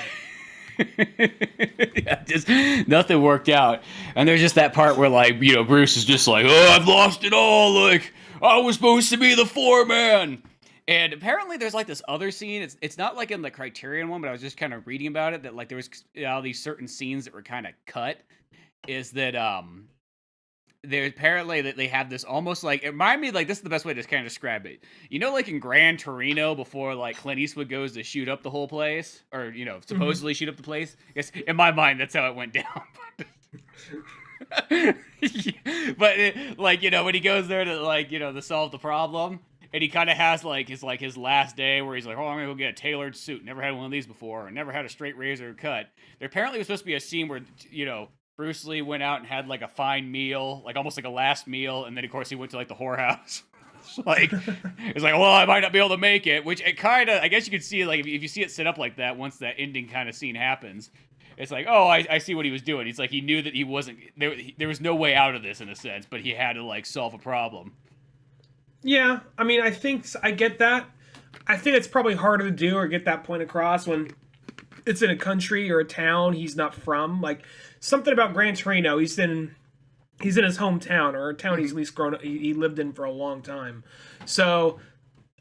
Yeah, just nothing worked out. And there's just that part where, like, you know, Bruce is just like, oh, I've lost it all. Like, I was supposed to be the foreman. And apparently there's like this other scene. It's not like in the Criterion one, but I was just kind of reading about it that like there was all these certain scenes that were kind of cut. Is that there apparently that they have this almost like, it reminded me, like, this is the best way to kind of describe it. You know, like in Gran Torino before like Clint Eastwood goes to shoot up the whole place, or you know, supposedly shoot up the place. I guess in my mind that's how it went down. But like, you know, when he goes there to like, you know, to solve the problem. And he kind of has like his last day where he's like, oh, I'm gonna go get a tailored suit. Never had one of these before, or never had a straight razor cut. There apparently was supposed to be a scene where, you know, Bruce Lee went out and had like a fine meal, like almost like a last meal, and then of course he went to like the whorehouse. Like, it's like, well, I might not be able to make it, which it kind of, I guess you could see, like, if you see it set up like that, once that ending kind of scene happens, it's like, oh, I see what he was doing. He's like, he knew that he wasn't, there was no way out of this in a sense, but he had to like solve a problem. Yeah, I mean, I get that. I think it's probably harder to do or get that point across when it's in a country or a town he's not from. Like, something about Gran Torino, he's in his hometown, or a town he's at least he lived in for a long time. So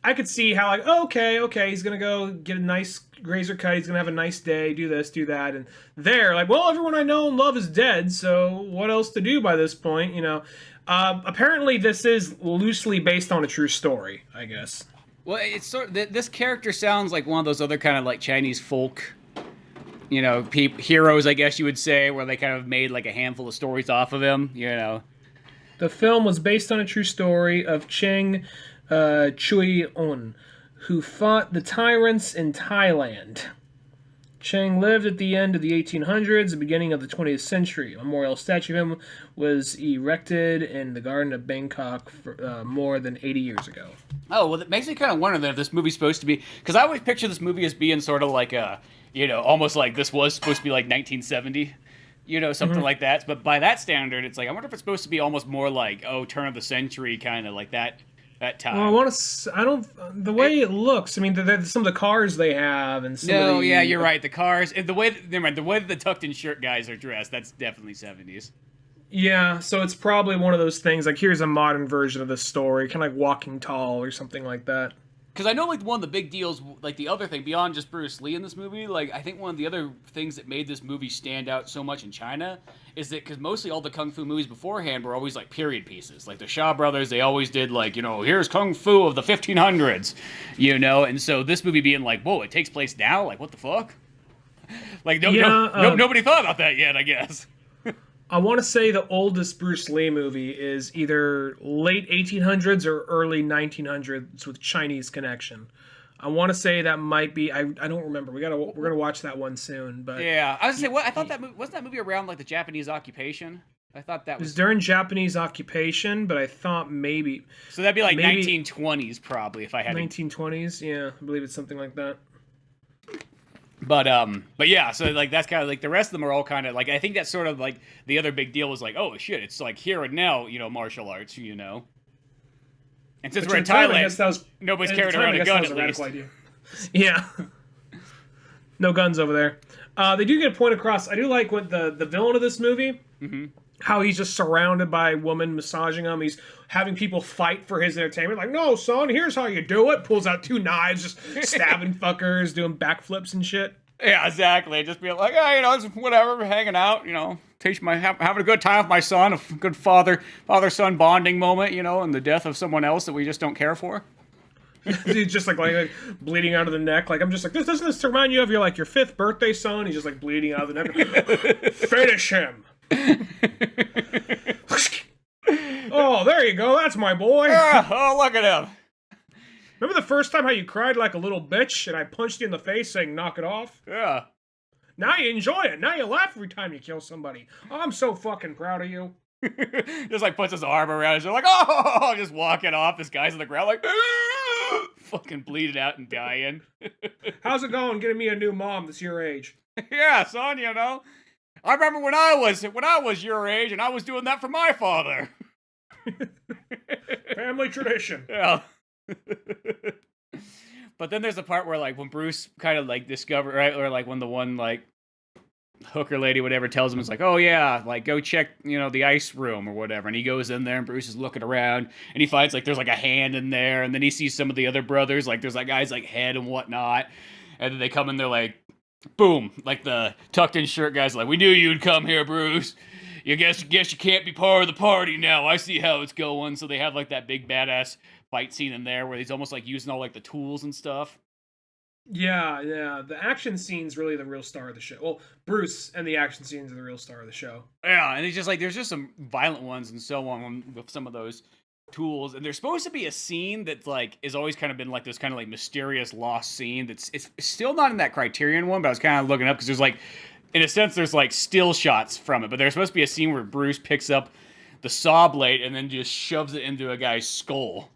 I could see how, like, oh, okay, he's gonna go get a nice razor cut, he's gonna have a nice day, do this, do that, and there, like, well, everyone I know and love is dead, so what else to do by this point, you know? Apparently this is loosely based on a true story, I guess. Well, it's sort of, this character sounds like one of those other kind of like Chinese folk, you know, heroes, I guess you would say, where they kind of made like a handful of stories off of him, you know. The film was based on a true story of Cheng Chui-on, who fought the tyrants in Thailand. Cheng lived at the end of the 1800s, the beginning of the 20th century. A memorial statue of him was erected in the Garden of Bangkok for, more than 80 years ago. Oh, well, that makes me kind of wonder then if this movie's supposed to be... Because I always picture this movie as being sort of like a, you know, almost like this was supposed to be like 1970, you know, something like that. But by that standard, it's like, I wonder if it's supposed to be almost more like, oh, turn of the century, kind of like that time. Well, the way it looks, I mean, some of the cars they have and some of the... yeah, you're right. The cars, the way that the tucked-in shirt guys are dressed, that's definitely 70s. Yeah, so it's probably one of those things, like, here's a modern version of this story, kind of like Walking Tall or something like that. Because I know, like, one of the big deals, like, the other thing, beyond just Bruce Lee in this movie, like, I think one of the other things that made this movie stand out so much in China is that, because mostly all the Kung Fu movies beforehand were always, like, period pieces. Like, the Shaw Brothers, they always did, like, you know, here's Kung Fu of the 1500s, you know? And so this movie being like, whoa, it takes place now? Like, what the fuck? Like, nobody thought about that yet, I guess. I want to say the oldest Bruce Lee movie is either late 1800s or early 1900s with Chinese connection. I want to say that might be. I don't remember. We're gonna watch that one soon. But yeah, I was gonna say, what I thought that wasn't that movie around like the Japanese occupation. I thought that was during Japanese occupation, but I thought maybe. So that'd be like 1920s probably if I had 1920s. Yeah, I believe it's something like that. But yeah, so like that's kind of like the rest of them are all kind of like, I think that's sort of like the other big deal was like, oh shit, it's like here and now, you know, martial arts, you know. And since we're in Thailand, nobody's carrying around a gun at least. Yeah. No guns over there. They do get a point across. I do like what the villain of this movie, how he's just surrounded by women massaging him. He's having people fight for his entertainment. Like, no, son, here's how you do it. Pulls out 2 knives, just stabbing fuckers, doing backflips and shit. Yeah, exactly. Just being like, you know, it's whatever, hanging out, you know, having a good time with my son, a good father-son bonding moment, you know, and the death of someone else that we just don't care for. He's just like bleeding out of the neck. Like, I'm just like, doesn't this remind you of your 5th birthday son? He's just like bleeding out of the neck. Finish him. Oh, there you go. That's my boy. Oh, look at him. Remember the first time how you cried like a little bitch and I punched you in the face saying knock it off? Yeah. Now you enjoy it. Now you laugh every time you kill somebody. I'm so fucking proud of you. Just like puts his arm around his, like, oh, just walking off. This guy's on the ground, like, fucking bleeding out and dying. How's it going getting me a new mom that's your age? Yeah, son, you know. I remember when I was your age and I was doing that for my father. Family tradition. Yeah. But then there's the part where, like, when Bruce kind of, like, discovered, right, or, like, when the one, like, hooker lady, whatever, tells him, it's like, oh, yeah, like, go check, you know, the ice room or whatever, and he goes in there, and Bruce is looking around, and he finds, like, there's, like, a hand in there, and then he sees some of the other brothers, like, there's, like, guys, like, head and whatnot, and then they come in, they're like, boom, like, the tucked-in shirt guy's like, we knew you'd come here, Bruce. You guess you can't be part of the party now. I see how it's going. So they have, like, that big badass fight scene in there where he's almost, like, using all, like, the tools and stuff. Yeah. The action scene's really the real star of the show. Well, Bruce and the action scenes are the real star of the show. Yeah, and it's just, like, there's just some violent ones and so on with some of those tools. And there's supposed to be a scene that, like, has always kind of been, like, this kind of, like, mysterious lost scene it's still not in that Criterion one, but I was kind of looking up because there's, like, in a sense, there's, like, still shots from it, but there's supposed to be a scene where Bruce picks up the saw blade and then just shoves it into a guy's skull.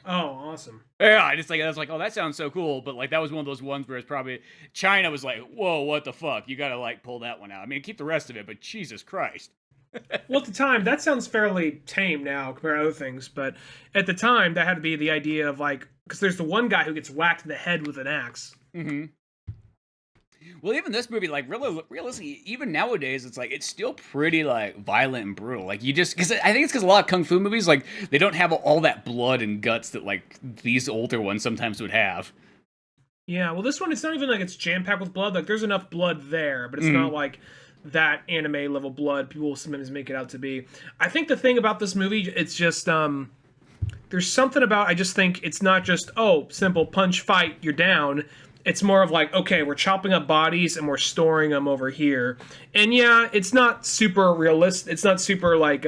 Oh, awesome. Yeah, I was like, oh, that sounds so cool, but, like, that was one of those ones where it's probably, China was like, whoa, what the fuck? You gotta, like, pull that one out. I mean, keep the rest of it, but Jesus Christ. Well, at the time, that sounds fairly tame now compared to other things, but at the time, that had to be the idea of, like, because there's the one guy who gets whacked in the head with an axe. Mm-hmm. Well, even this movie, like, really, realistically, even nowadays, it's, like, it's still pretty, like, violent and brutal. Like, you just, because I think it's because a lot of kung fu movies, like, they don't have all that blood and guts that, like, these older ones sometimes would have. Yeah, well, this one, it's not even like it's jam-packed with blood. Like, there's enough blood there, but it's not like that anime-level blood people will sometimes make it out to be. I think the thing about this movie, it's just, there's something about, I just think it's not just, oh, simple punch, fight, you're down. It's more of like, okay, we're chopping up bodies and we're storing them over here. And yeah, it's not super realistic. It's not super, like,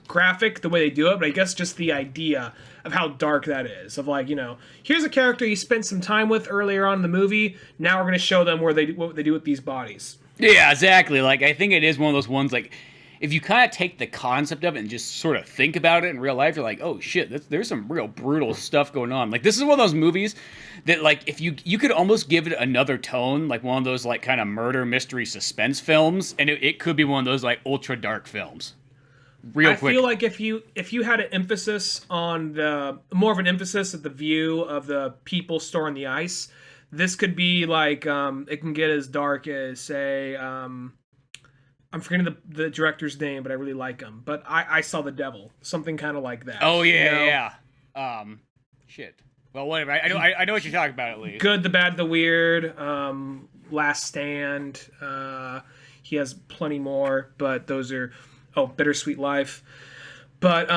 graphic the way they do it, but I guess just the idea of how dark that is. Of, like, you know, here's a character you spent some time with earlier on in the movie. Now we're going to show them what they do with these bodies. Yeah, exactly. Like, I think it is one of those ones, like, if you kind of take the concept of it and just sort of think about it in real life, you're like, oh shit, there's some real brutal stuff going on. Like, this is one of those movies that, like, if you could almost give it another tone, like one of those, like, kind of murder mystery suspense films, and it could be one of those, like, ultra dark films. I feel like if you had an emphasis on more of an emphasis at the view of the people storing the ice, this could be like, it can get as dark as, say, I'm forgetting the director's name, but I really like him. But I Saw the Devil, something kind of like that. Oh yeah, yeah. Shit. Well, whatever. I know what you're talking about at least. Good, the Bad, the Weird. Last Stand. He has plenty more, but those are Bittersweet Life. But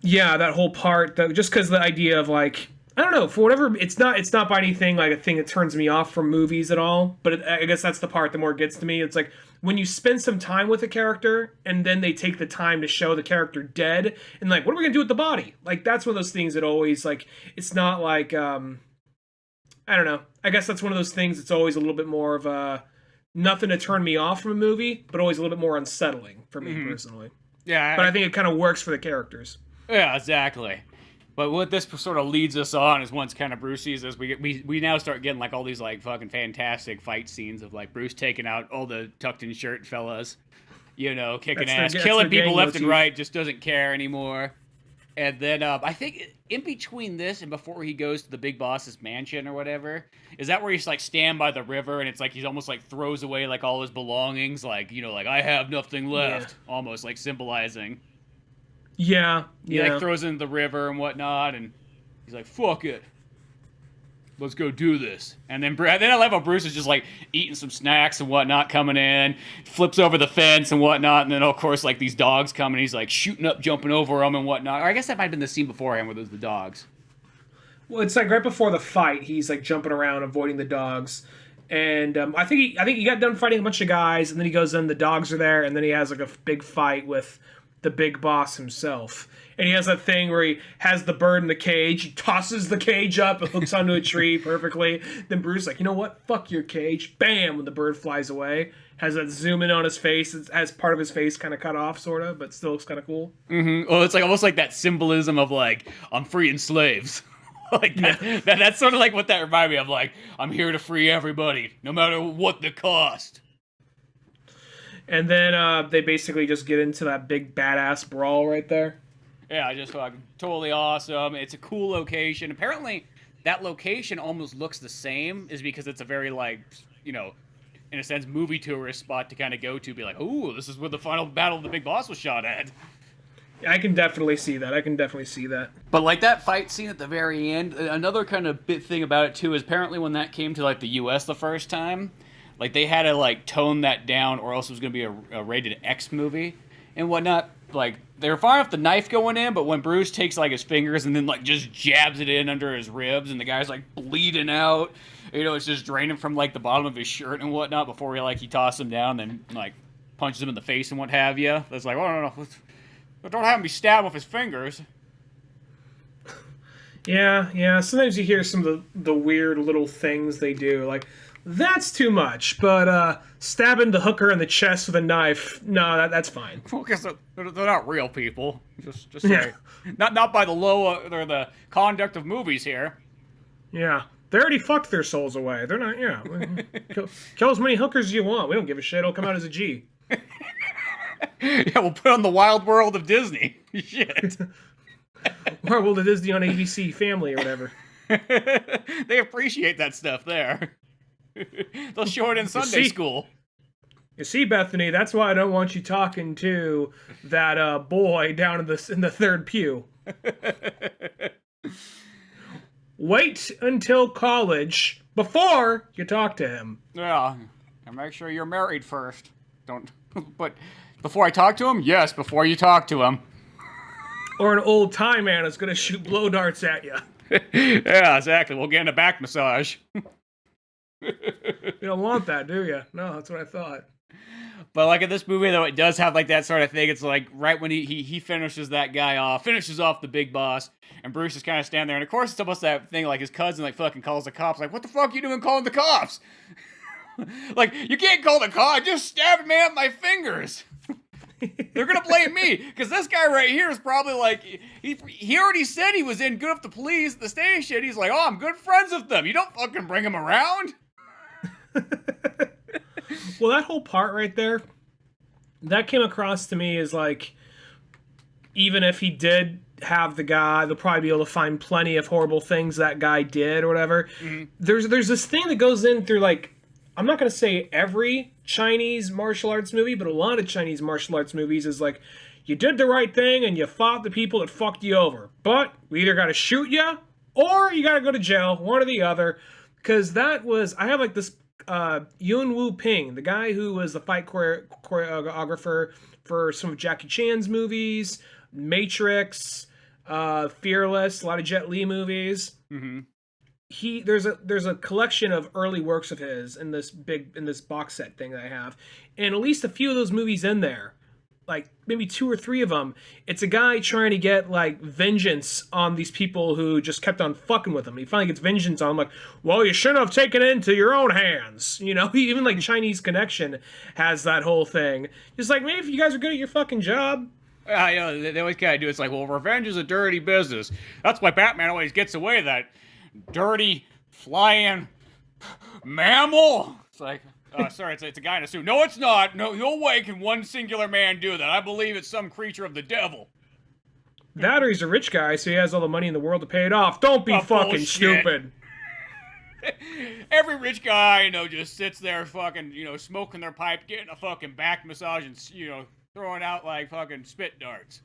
yeah, that whole part, just because the idea of, like, I don't know, for whatever, it's not by anything like a thing that turns me off from movies at all. But I guess that's the part that more gets to me. It's like, when you spend some time with a character and then they take the time to show the character dead and, like, what are we gonna do with the body? Like, that's one of those things that always, like, it's not like, I don't know. I guess that's one of those things that's always a little bit more of nothing to turn me off from a movie, but always a little bit more unsettling for me personally. Yeah. But I think it kind of works for the characters. Yeah, exactly. But what this sort of leads us on is, once kind of Bruce sees this, we now start getting, like, all these, like, fucking fantastic fight scenes of, like, Bruce taking out all the tucked-in shirt fellas, you know, kicking ass, killing people left and right, just doesn't care anymore. And then I think in between this and before he goes to the big boss's mansion or whatever, is that where he's, like, stand by the river and it's like he's almost, like, throws away, like, all his belongings, like, you know, like, I have nothing left, almost, like, symbolizing. Yeah. He, like, throws into the river and whatnot, and he's like, fuck it. Let's go do this. And then I love how Bruce is just, like, eating some snacks and whatnot, coming in, flips over the fence and whatnot, and then, of course, like, these dogs come, and he's, like, shooting up, jumping over them and whatnot. Or I guess that might have been the scene beforehand where there's the dogs. Well, it's, like, right before the fight, he's, like, jumping around, avoiding the dogs. And I think he got done fighting a bunch of guys, and then he goes in, the dogs are there, and then he has, like, a big fight with the big boss himself. And he has that thing where he has the bird in the cage, he tosses the cage up, it hooks onto a tree perfectly. Then Bruce is like, you know what? Fuck your cage. Bam! When the bird flies away. Has that zoom in on his face, as part of his face kind of cut off, sort of, but still looks kind of cool. Mm-hmm. Oh, it's like almost like that symbolism of like, I'm freeing slaves. Like that's sort of like what that reminded me of. Like, I'm here to free everybody, no matter what the cost. And then they basically just get into that big badass brawl right there. Yeah, just fucking totally awesome. It's a cool location. Apparently, that location almost looks the same, is because it's a very, like, you know, in a sense, movie tourist spot to kind of go to, be like, ooh, this is where the final battle of the big boss was shot at. I can definitely see that. But, like, that fight scene at the very end, another kind of bit thing about it, too, is apparently when that came to, like, the U.S. the first time, like, they had to, like, tone that down, or else it was going to be a rated X movie and whatnot. Like, they were fine with the knife going in, but when Bruce takes, like, his fingers and then, like, just jabs it in under his ribs, and the guy's, like, bleeding out, you know, it's just draining from, like, the bottom of his shirt and whatnot before he tosses him down, then, like, punches him in the face and what have you. It's like, oh, no. Don't have him be stabbed with his fingers. Yeah. Sometimes you hear some of the weird little things they do. Like, that's too much. But stabbing the hooker in the chest with a knife, no, that's fine. Well, because they're not real people. Just say. Not by the law or the conduct of movies here. Yeah. They already fucked their souls away. They're not, yeah. Kill as many hookers as you want. We don't give a shit. It'll come out as a G. Yeah, we'll put on the Wild World of Disney. Shit. World of Disney on ABC Family or whatever. They appreciate that stuff there. They'll show it in Sunday school. You see, Bethany, that's why I don't want you talking to that boy down in the third pew. Wait until college before you talk to him. Yeah, and make sure you're married first. Don't. But before I talk to him? Yes, before you talk to him. Or an old Thai man is going to shoot blow darts at you. Yeah, exactly. We'll get in a back massage. You don't want that, do you? No, that's what I thought. But like in this movie, though, it does have like that sort of thing. It's like right when he finishes that guy off, finishes off the big boss, and Bruce is kind of standing there. And of course, it's almost that thing like his cousin like fucking calls the cops. Like, what the fuck are you doing calling the cops? Like, you can't call the car. I just stabbed a man with my fingers. They're gonna blame me because this guy right here is probably like he already said he was in good with the police at the station. He's like, oh, I'm good friends with them. You don't fucking bring him around. Well, that whole part right there, that came across to me as like, even if he did have the guy, they'll probably be able to find plenty of horrible things that guy did or whatever. Mm-hmm. There's this thing that goes in through like, I'm not going to say every Chinese martial arts movie, but a lot of Chinese martial arts movies is like, you did the right thing and you fought the people that fucked you over. But we either got to shoot you or you got to go to jail, one or the other. Because that was, I have like this Yun Wu Ping, the guy who was the fight choreographer for some of Jackie Chan's movies, Matrix, Fearless, a lot of Jet Li movies. Mm-hmm. There's a collection of early works of his in this box set thing that I have, and at least a few of those movies in there, like maybe 2 or 3 of them, it's a guy trying to get like vengeance on these people who just kept on fucking with him. He finally gets vengeance on them, like, well, you shouldn't have taken it into your own hands, you know. Even like Chinese Connection has that whole thing. Just like, maybe if you guys are good at your fucking job. You know, they always kind of do. It's like, well, revenge is a dirty business. That's why Batman always gets away with that. Dirty, flying mammal. It's like, sorry, it's a guy in a suit. No, it's not. No way can one singular man do that. I believe it's some creature of the devil. That or he's a rich guy, so he has all the money in the world to pay it off. Don't be fucking bullshit. Stupid. Every rich guy, you know, just sits there fucking, you know, smoking their pipe, getting a fucking back massage and, you know, throwing out like fucking spit darts.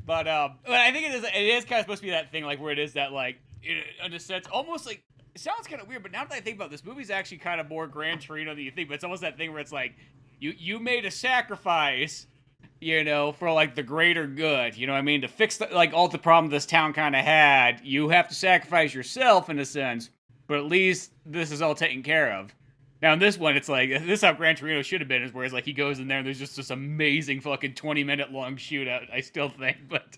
But I think it is kind of supposed to be that thing, like, where it is that, like, in a sense, almost like, it sounds kind of weird, but now that I think about it, this movie's actually kind of more Gran Torino than you think, but it's almost that thing where it's like, you made a sacrifice, you know, for, like, the greater good, you know what I mean? To fix, like, all the problems this town kind of had, you have to sacrifice yourself, in a sense, but at least this is all taken care of. Now in this one, it's like this is how Gran Torino should have been, is where it's like he goes in there and there's just this amazing fucking 20-minute long shootout. I still think, but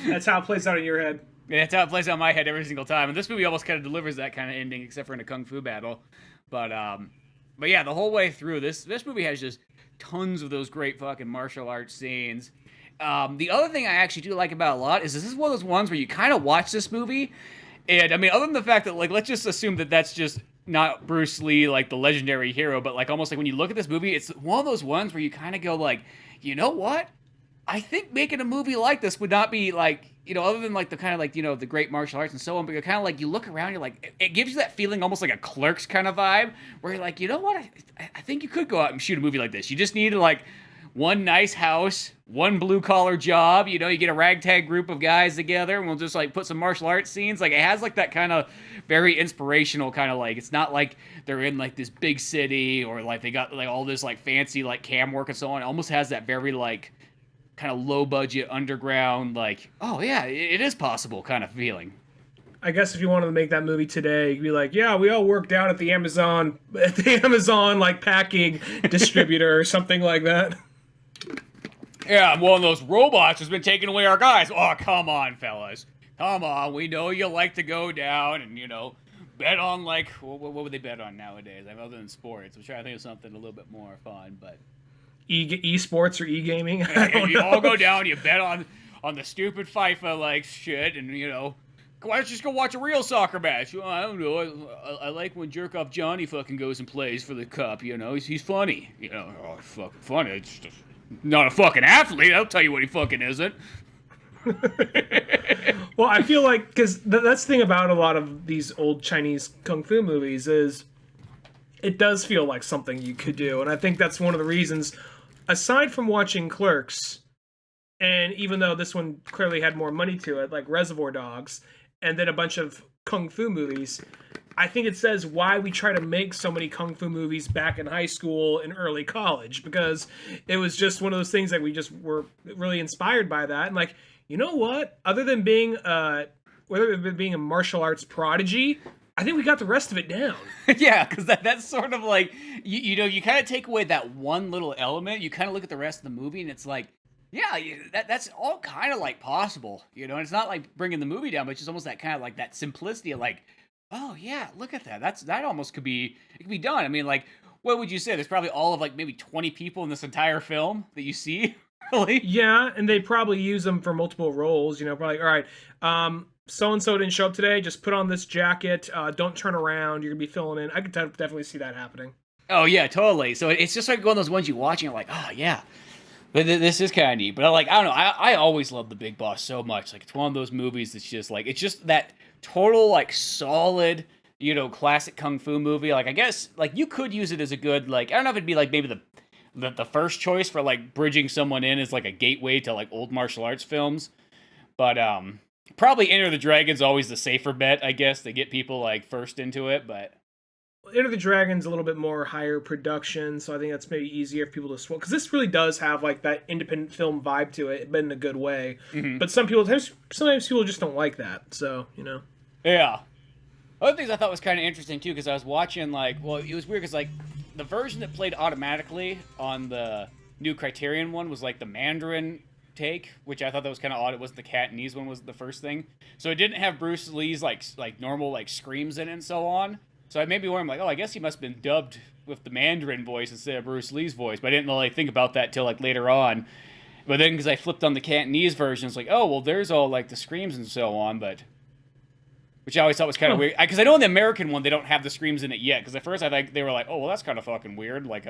that's how it plays out in your head. Yeah, that's how it plays out in my head every single time. And this movie almost kind of delivers that kind of ending, except for in a kung fu battle. But yeah, the whole way through, this movie has just tons of those great fucking martial arts scenes. The other thing I actually do like about it a lot is this is one of those ones where you kind of watch this movie, and I mean, other than the fact that, like, let's just assume that that's just not Bruce Lee, like the legendary hero, but like almost like when you look at this movie, it's one of those ones where you kind of go like, you know what? I think making a movie like this would not be like, you know, other than like the kind of like, you know, the great martial arts and so on, but you're kind of like, you look around, you're like, it gives you that feeling almost like a Clerks kind of vibe, where you're like, you know what? I think you could go out and shoot a movie like this. You just need like one nice house, one blue collar job, you know, you get a ragtag group of guys together and we'll just like put some martial arts scenes. Like it has like that kind of very inspirational kind of like, it's not like they're in like this big city or like they got like all this like fancy like cam work and so on. It almost has that very like kind of low budget underground, like, oh yeah, it is possible kind of feeling. I guess if you wanted to make that movie today, you'd be like, yeah, we all worked out at the Amazon like packing distributor or something like that. Yeah, one of those robots has been taking away our guys. Oh, come on, fellas. Come on, we know you like to go down and, you know, bet on, like, what would they bet on nowadays? I mean, other than sports. I'm trying to think of something a little bit more fun, but... E-sports or e-gaming? You all go down, you bet on the stupid FIFA, like, shit, and, you know, why don't you just go watch a real soccer match? Well, I don't know. I like when Jerk-Off Johnny fucking goes and plays for the cup, you know? He's funny. You know, oh, fucking funny. It's just not a fucking athlete. I'll tell you what he fucking isn't. Well, I feel like, because that's the thing about a lot of these old Chinese kung fu movies is it does feel like something you could do. And I think that's one of the reasons, aside from watching Clerks, and even though this one clearly had more money to it, like Reservoir Dogs, and then a bunch of kung fu movies, I think it says why we try to make so many kung fu movies back in high school and early college, because it was just one of those things that we just were really inspired by that. And like, you know what? Other than being a martial arts prodigy, I think we got the rest of it down. Yeah, because that's sort of like, you know, you kind of take away that one little element, you kind of look at the rest of the movie, and it's like, yeah, that's all kind of like possible, you know. And it's not like bringing the movie down, but it's just almost that kind of like that simplicity of like, oh yeah, look at that. That almost could be done. I mean, like, what would you say? There's probably all of like maybe 20 people in this entire film that you see, really? Yeah, and they probably use them for multiple roles. You know, probably all right. So and so didn't show up today. Just put on this jacket. Don't turn around. You're gonna be filling in. I could definitely see that happening. Oh yeah, totally. So it's just like one of those ones you watch and you're like, oh yeah. But this is kind of neat. But I don't know. I always love The Big Boss so much. Like, it's one of those movies that's just like, it's just that total, like, solid, you know, classic kung fu movie. Like, I guess, like, you could use it as a good, like, I don't know if it'd be like maybe the first choice for like bridging someone in as like a gateway to like old martial arts films. But probably Enter the Dragon's always the safer bet, I guess, to get people like first into it. But Enter the Dragon's a little bit more higher production, so I think that's maybe easier for people to swallow. Because this really does have like that independent film vibe to it, but in a good way. Mm-hmm. But sometimes people just don't like that, so, you know. Yeah. Other things I thought was kind of interesting, too, because I was watching, like, well, it was weird, because, like, the version that played automatically on the new Criterion one was, like, the Mandarin take, which I thought that was kind of odd. It wasn't the Cantonese one was the first thing. So it didn't have Bruce Lee's, like normal, like, screams in it and so on. So I made me wonder, I'm like, oh, I guess he must have been dubbed with the Mandarin voice instead of Bruce Lee's voice. But I didn't really think about that till, like, later on. But then, because I flipped on the Cantonese version, it's like, oh, well, there's all, like, the screams and so on, but... Which I always thought was kind of weird. Because I know in the American one, they don't have the screams in it yet. Because at first, I thought they were like, oh, well, that's kind of fucking weird. Like,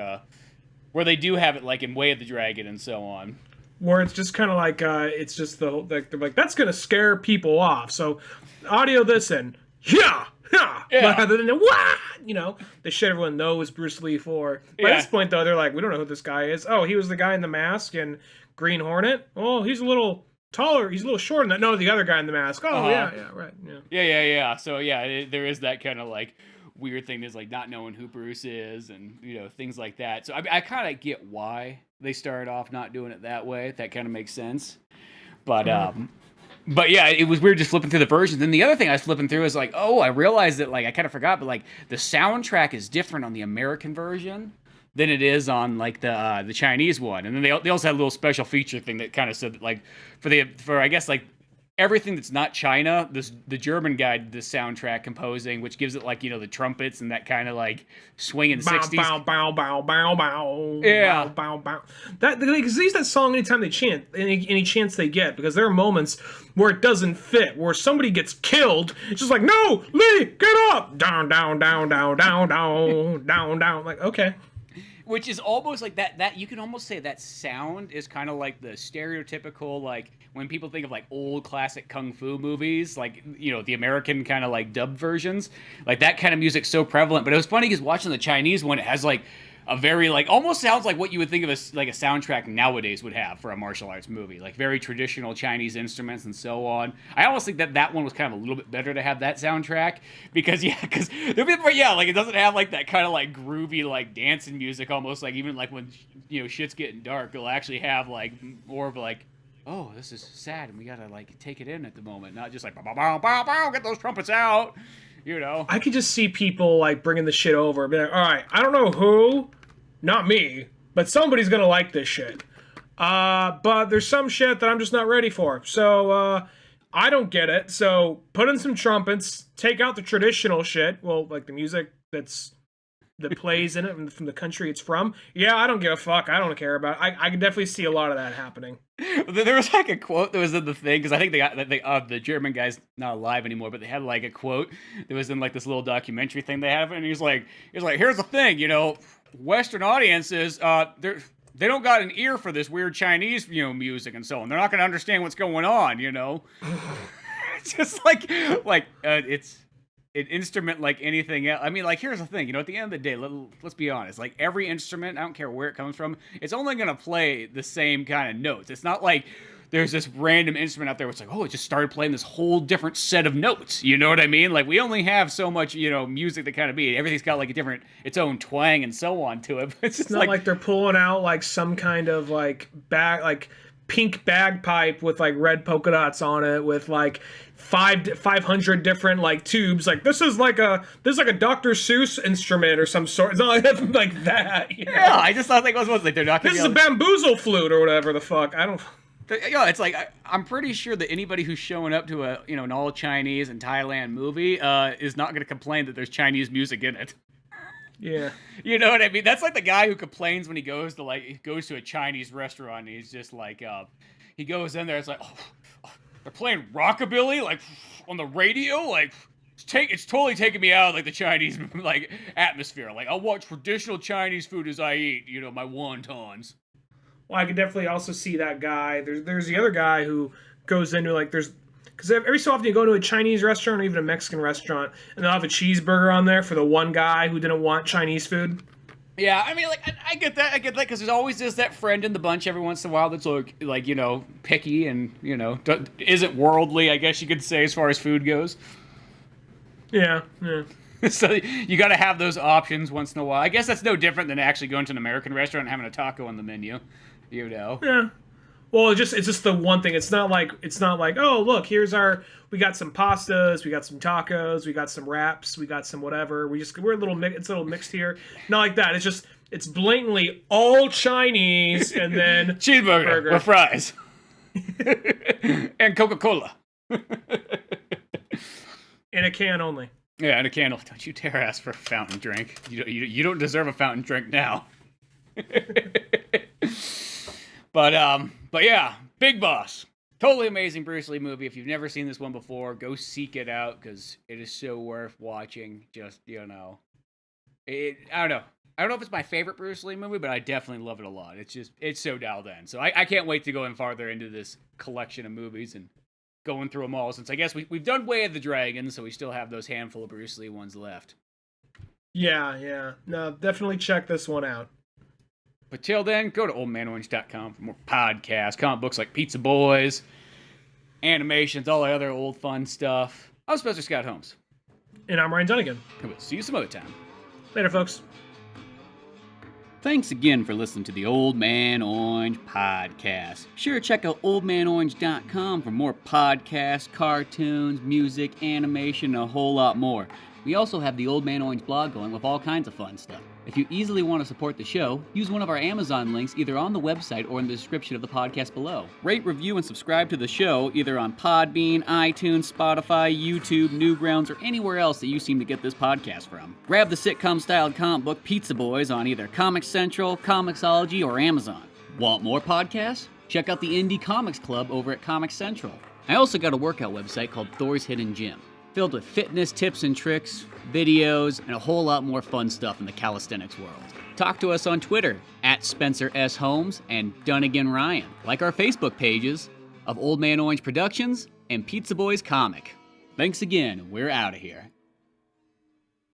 where they do have it, like, in Way of the Dragon and so on. Where it's just kind of like, it's just they're like, that's going to scare people off. So, audio this in. Yeah! Yeah. Rather than what? You know, the shit everyone knows Bruce Lee for. By this point, though, they're like, we don't know who this guy is. Oh, he was the guy in the mask and Green Hornet. Oh, he's a little taller. He's a little shorter than that. No, the other guy in the mask. Oh, yeah, right. Yeah. Yeah. So, yeah, there is that kind of, like, weird thing is, like, not knowing who Bruce is and, you know, things like that. So, I kind of get why they started off not doing it that way. That kind of makes sense. But, But yeah, it was weird just flipping through the versions. And the other thing I was flipping through is like, oh, I realized that like I kind of forgot, but like the soundtrack is different on the American version than it is on like the Chinese one. And then they also had a little special feature thing that kind of said that like for I guess like everything that's not China, the German guy did the soundtrack composing, which gives it like, you know, the trumpets and that kind of like swinging 60s. Bow, bow, bow, bow, bow, yeah. bow, bow, bow. That because they use that song anytime they chant, any chance they get, because there are moments where it doesn't fit, where somebody gets killed, it's just like, no, Lee, get up, down, down, down, down, down, down, down, down. Like, okay. Which is almost like that you can almost say that sound is kind of like the stereotypical, like when people think of like old classic kung fu movies, like, you know, the American kind of like dubbed versions, like that kind of music's so prevalent. But it was funny because watching the Chinese one, it has like a very like almost sounds like what you would think of as like a soundtrack nowadays would have for a martial arts movie, like very traditional Chinese instruments and so on. I almost think that one was kind of a little bit better to have that soundtrack because there'll be like it doesn't have like that kind of like groovy like dancing music, almost like even like when, you know, shit's getting dark, it'll actually have like more of like, oh, this is sad and we gotta like take it in at the moment, not just like bow, bow, bow, bow, get those trumpets out. You know, I could just see people like bringing the shit over, be like, all right, I don't know who, not me, but somebody's gonna like this shit. But there's some shit that I'm just not ready for. So I don't get it. So put in some trumpets, take out the traditional shit. Well, like the music that plays in it and from the country it's from. Yeah, I don't give a fuck. I don't care about it. I can definitely see a lot of that happening. There was like a quote that was in the thing, because I think the German guy's not alive anymore, but they had like a quote that was in like this little documentary thing they have, and he's like, here's the thing, you know, Western audiences, they don't got an ear for this weird Chinese, you know, music and so on. They're not going to understand what's going on, you know. It's just like it's an instrument like anything else. I mean, like, here's the thing, you know, at the end of the day, let's be honest, like every instrument, I don't care where it comes from, it's only going to play the same kind of notes. It's not like there's this random instrument out there where it's like, oh, it just started playing this whole different set of notes. You know what I mean? Like, we only have so much, you know, music that kind of be. Everything's got like its own twang and so on to it. But it's not like they're pulling out like some kind of like pink bagpipe with like red polka dots on it with like 500 different like tubes. Like this is like a Dr. Seuss instrument or some sort. It's not like that. You know? Yeah, I just thought like it was like they're not. This is a bamboozle flute or whatever the fuck. I don't. Yeah, it's like I'm pretty sure that anybody who's showing up to a, you know, an all Chinese and Thailand movie is not going to complain that there's Chinese music in it. Yeah. You know what I mean? That's like the guy who complains when he goes to a Chinese restaurant and he's just like he goes in there, it's like, oh, they're playing rockabilly like on the radio, like it's totally taking me out of like the Chinese like atmosphere. Like I'll watch traditional Chinese food as I eat, you know, my wontons. Well, I could definitely also see that guy. There's the other guy who goes into like because every so often you go to a Chinese restaurant or even a Mexican restaurant and they'll have a cheeseburger on there for the one guy who didn't want Chinese food. Yeah, I mean, like I get that, because there's always just that friend in the bunch every once in a while that's like you know, picky and, you know, isn't worldly, I guess you could say, as far as food goes. Yeah. So you got to have those options once in a while. I guess that's no different than actually going to an American restaurant and having a taco on the menu, you know. Yeah. Well, it's just the one thing. It's not like oh look, we got some pastas, we got some tacos, we got some wraps, we got some whatever. It's a little mixed here. Not like that. It's blatantly all Chinese and then cheeseburger with fries and Coca-Cola in a can only. Yeah, in a can. Don't you dare ask for a fountain drink. You don't deserve a fountain drink now. But yeah, Big Boss. Totally amazing Bruce Lee movie. If you've never seen this one before, go seek it out because it is so worth watching. Just, you know, I don't know. I don't know if it's my favorite Bruce Lee movie, but I definitely love it a lot. It's so dialed in. So I can't wait to go in farther into this collection of movies and going through them all, since I guess we've done Way of the Dragon, so we still have those handful of Bruce Lee ones left. Yeah. No, definitely check this one out. But till then, go to oldmanorange.com for more podcasts, comic books like Pizza Boys, animations, all the other old fun stuff. I'm Spencer Scott Holmes. And I'm Ryan Dunnigan. We'll see you some other time. Later, folks. Thanks again for listening to the Old Man Orange Podcast. Sure, check out oldmanorange.com for more podcasts, cartoons, music, animation, and a whole lot more. We also have the Old Man Orange blog going with all kinds of fun stuff. If you easily want to support the show, use one of our Amazon links either on the website or in the description of the podcast below. Rate, review, and subscribe to the show either on Podbean, iTunes, Spotify, YouTube, Newgrounds, or anywhere else that you seem to get this podcast from. Grab the sitcom-styled comic book Pizza Boys on either Comics Central, Comixology, or Amazon. Want more podcasts? Check out the Indie Comics Club over at Comics Central. I also got a workout website called Thor's Hidden Gym, filled with fitness tips and tricks, videos, and a whole lot more fun stuff in the calisthenics world. Talk to us on Twitter, at Spencer S. Holmes and Dunnigan Ryan. Like our Facebook pages of Old Man Orange Productions and Pizza Boys Comic. Thanks again, we're out of here.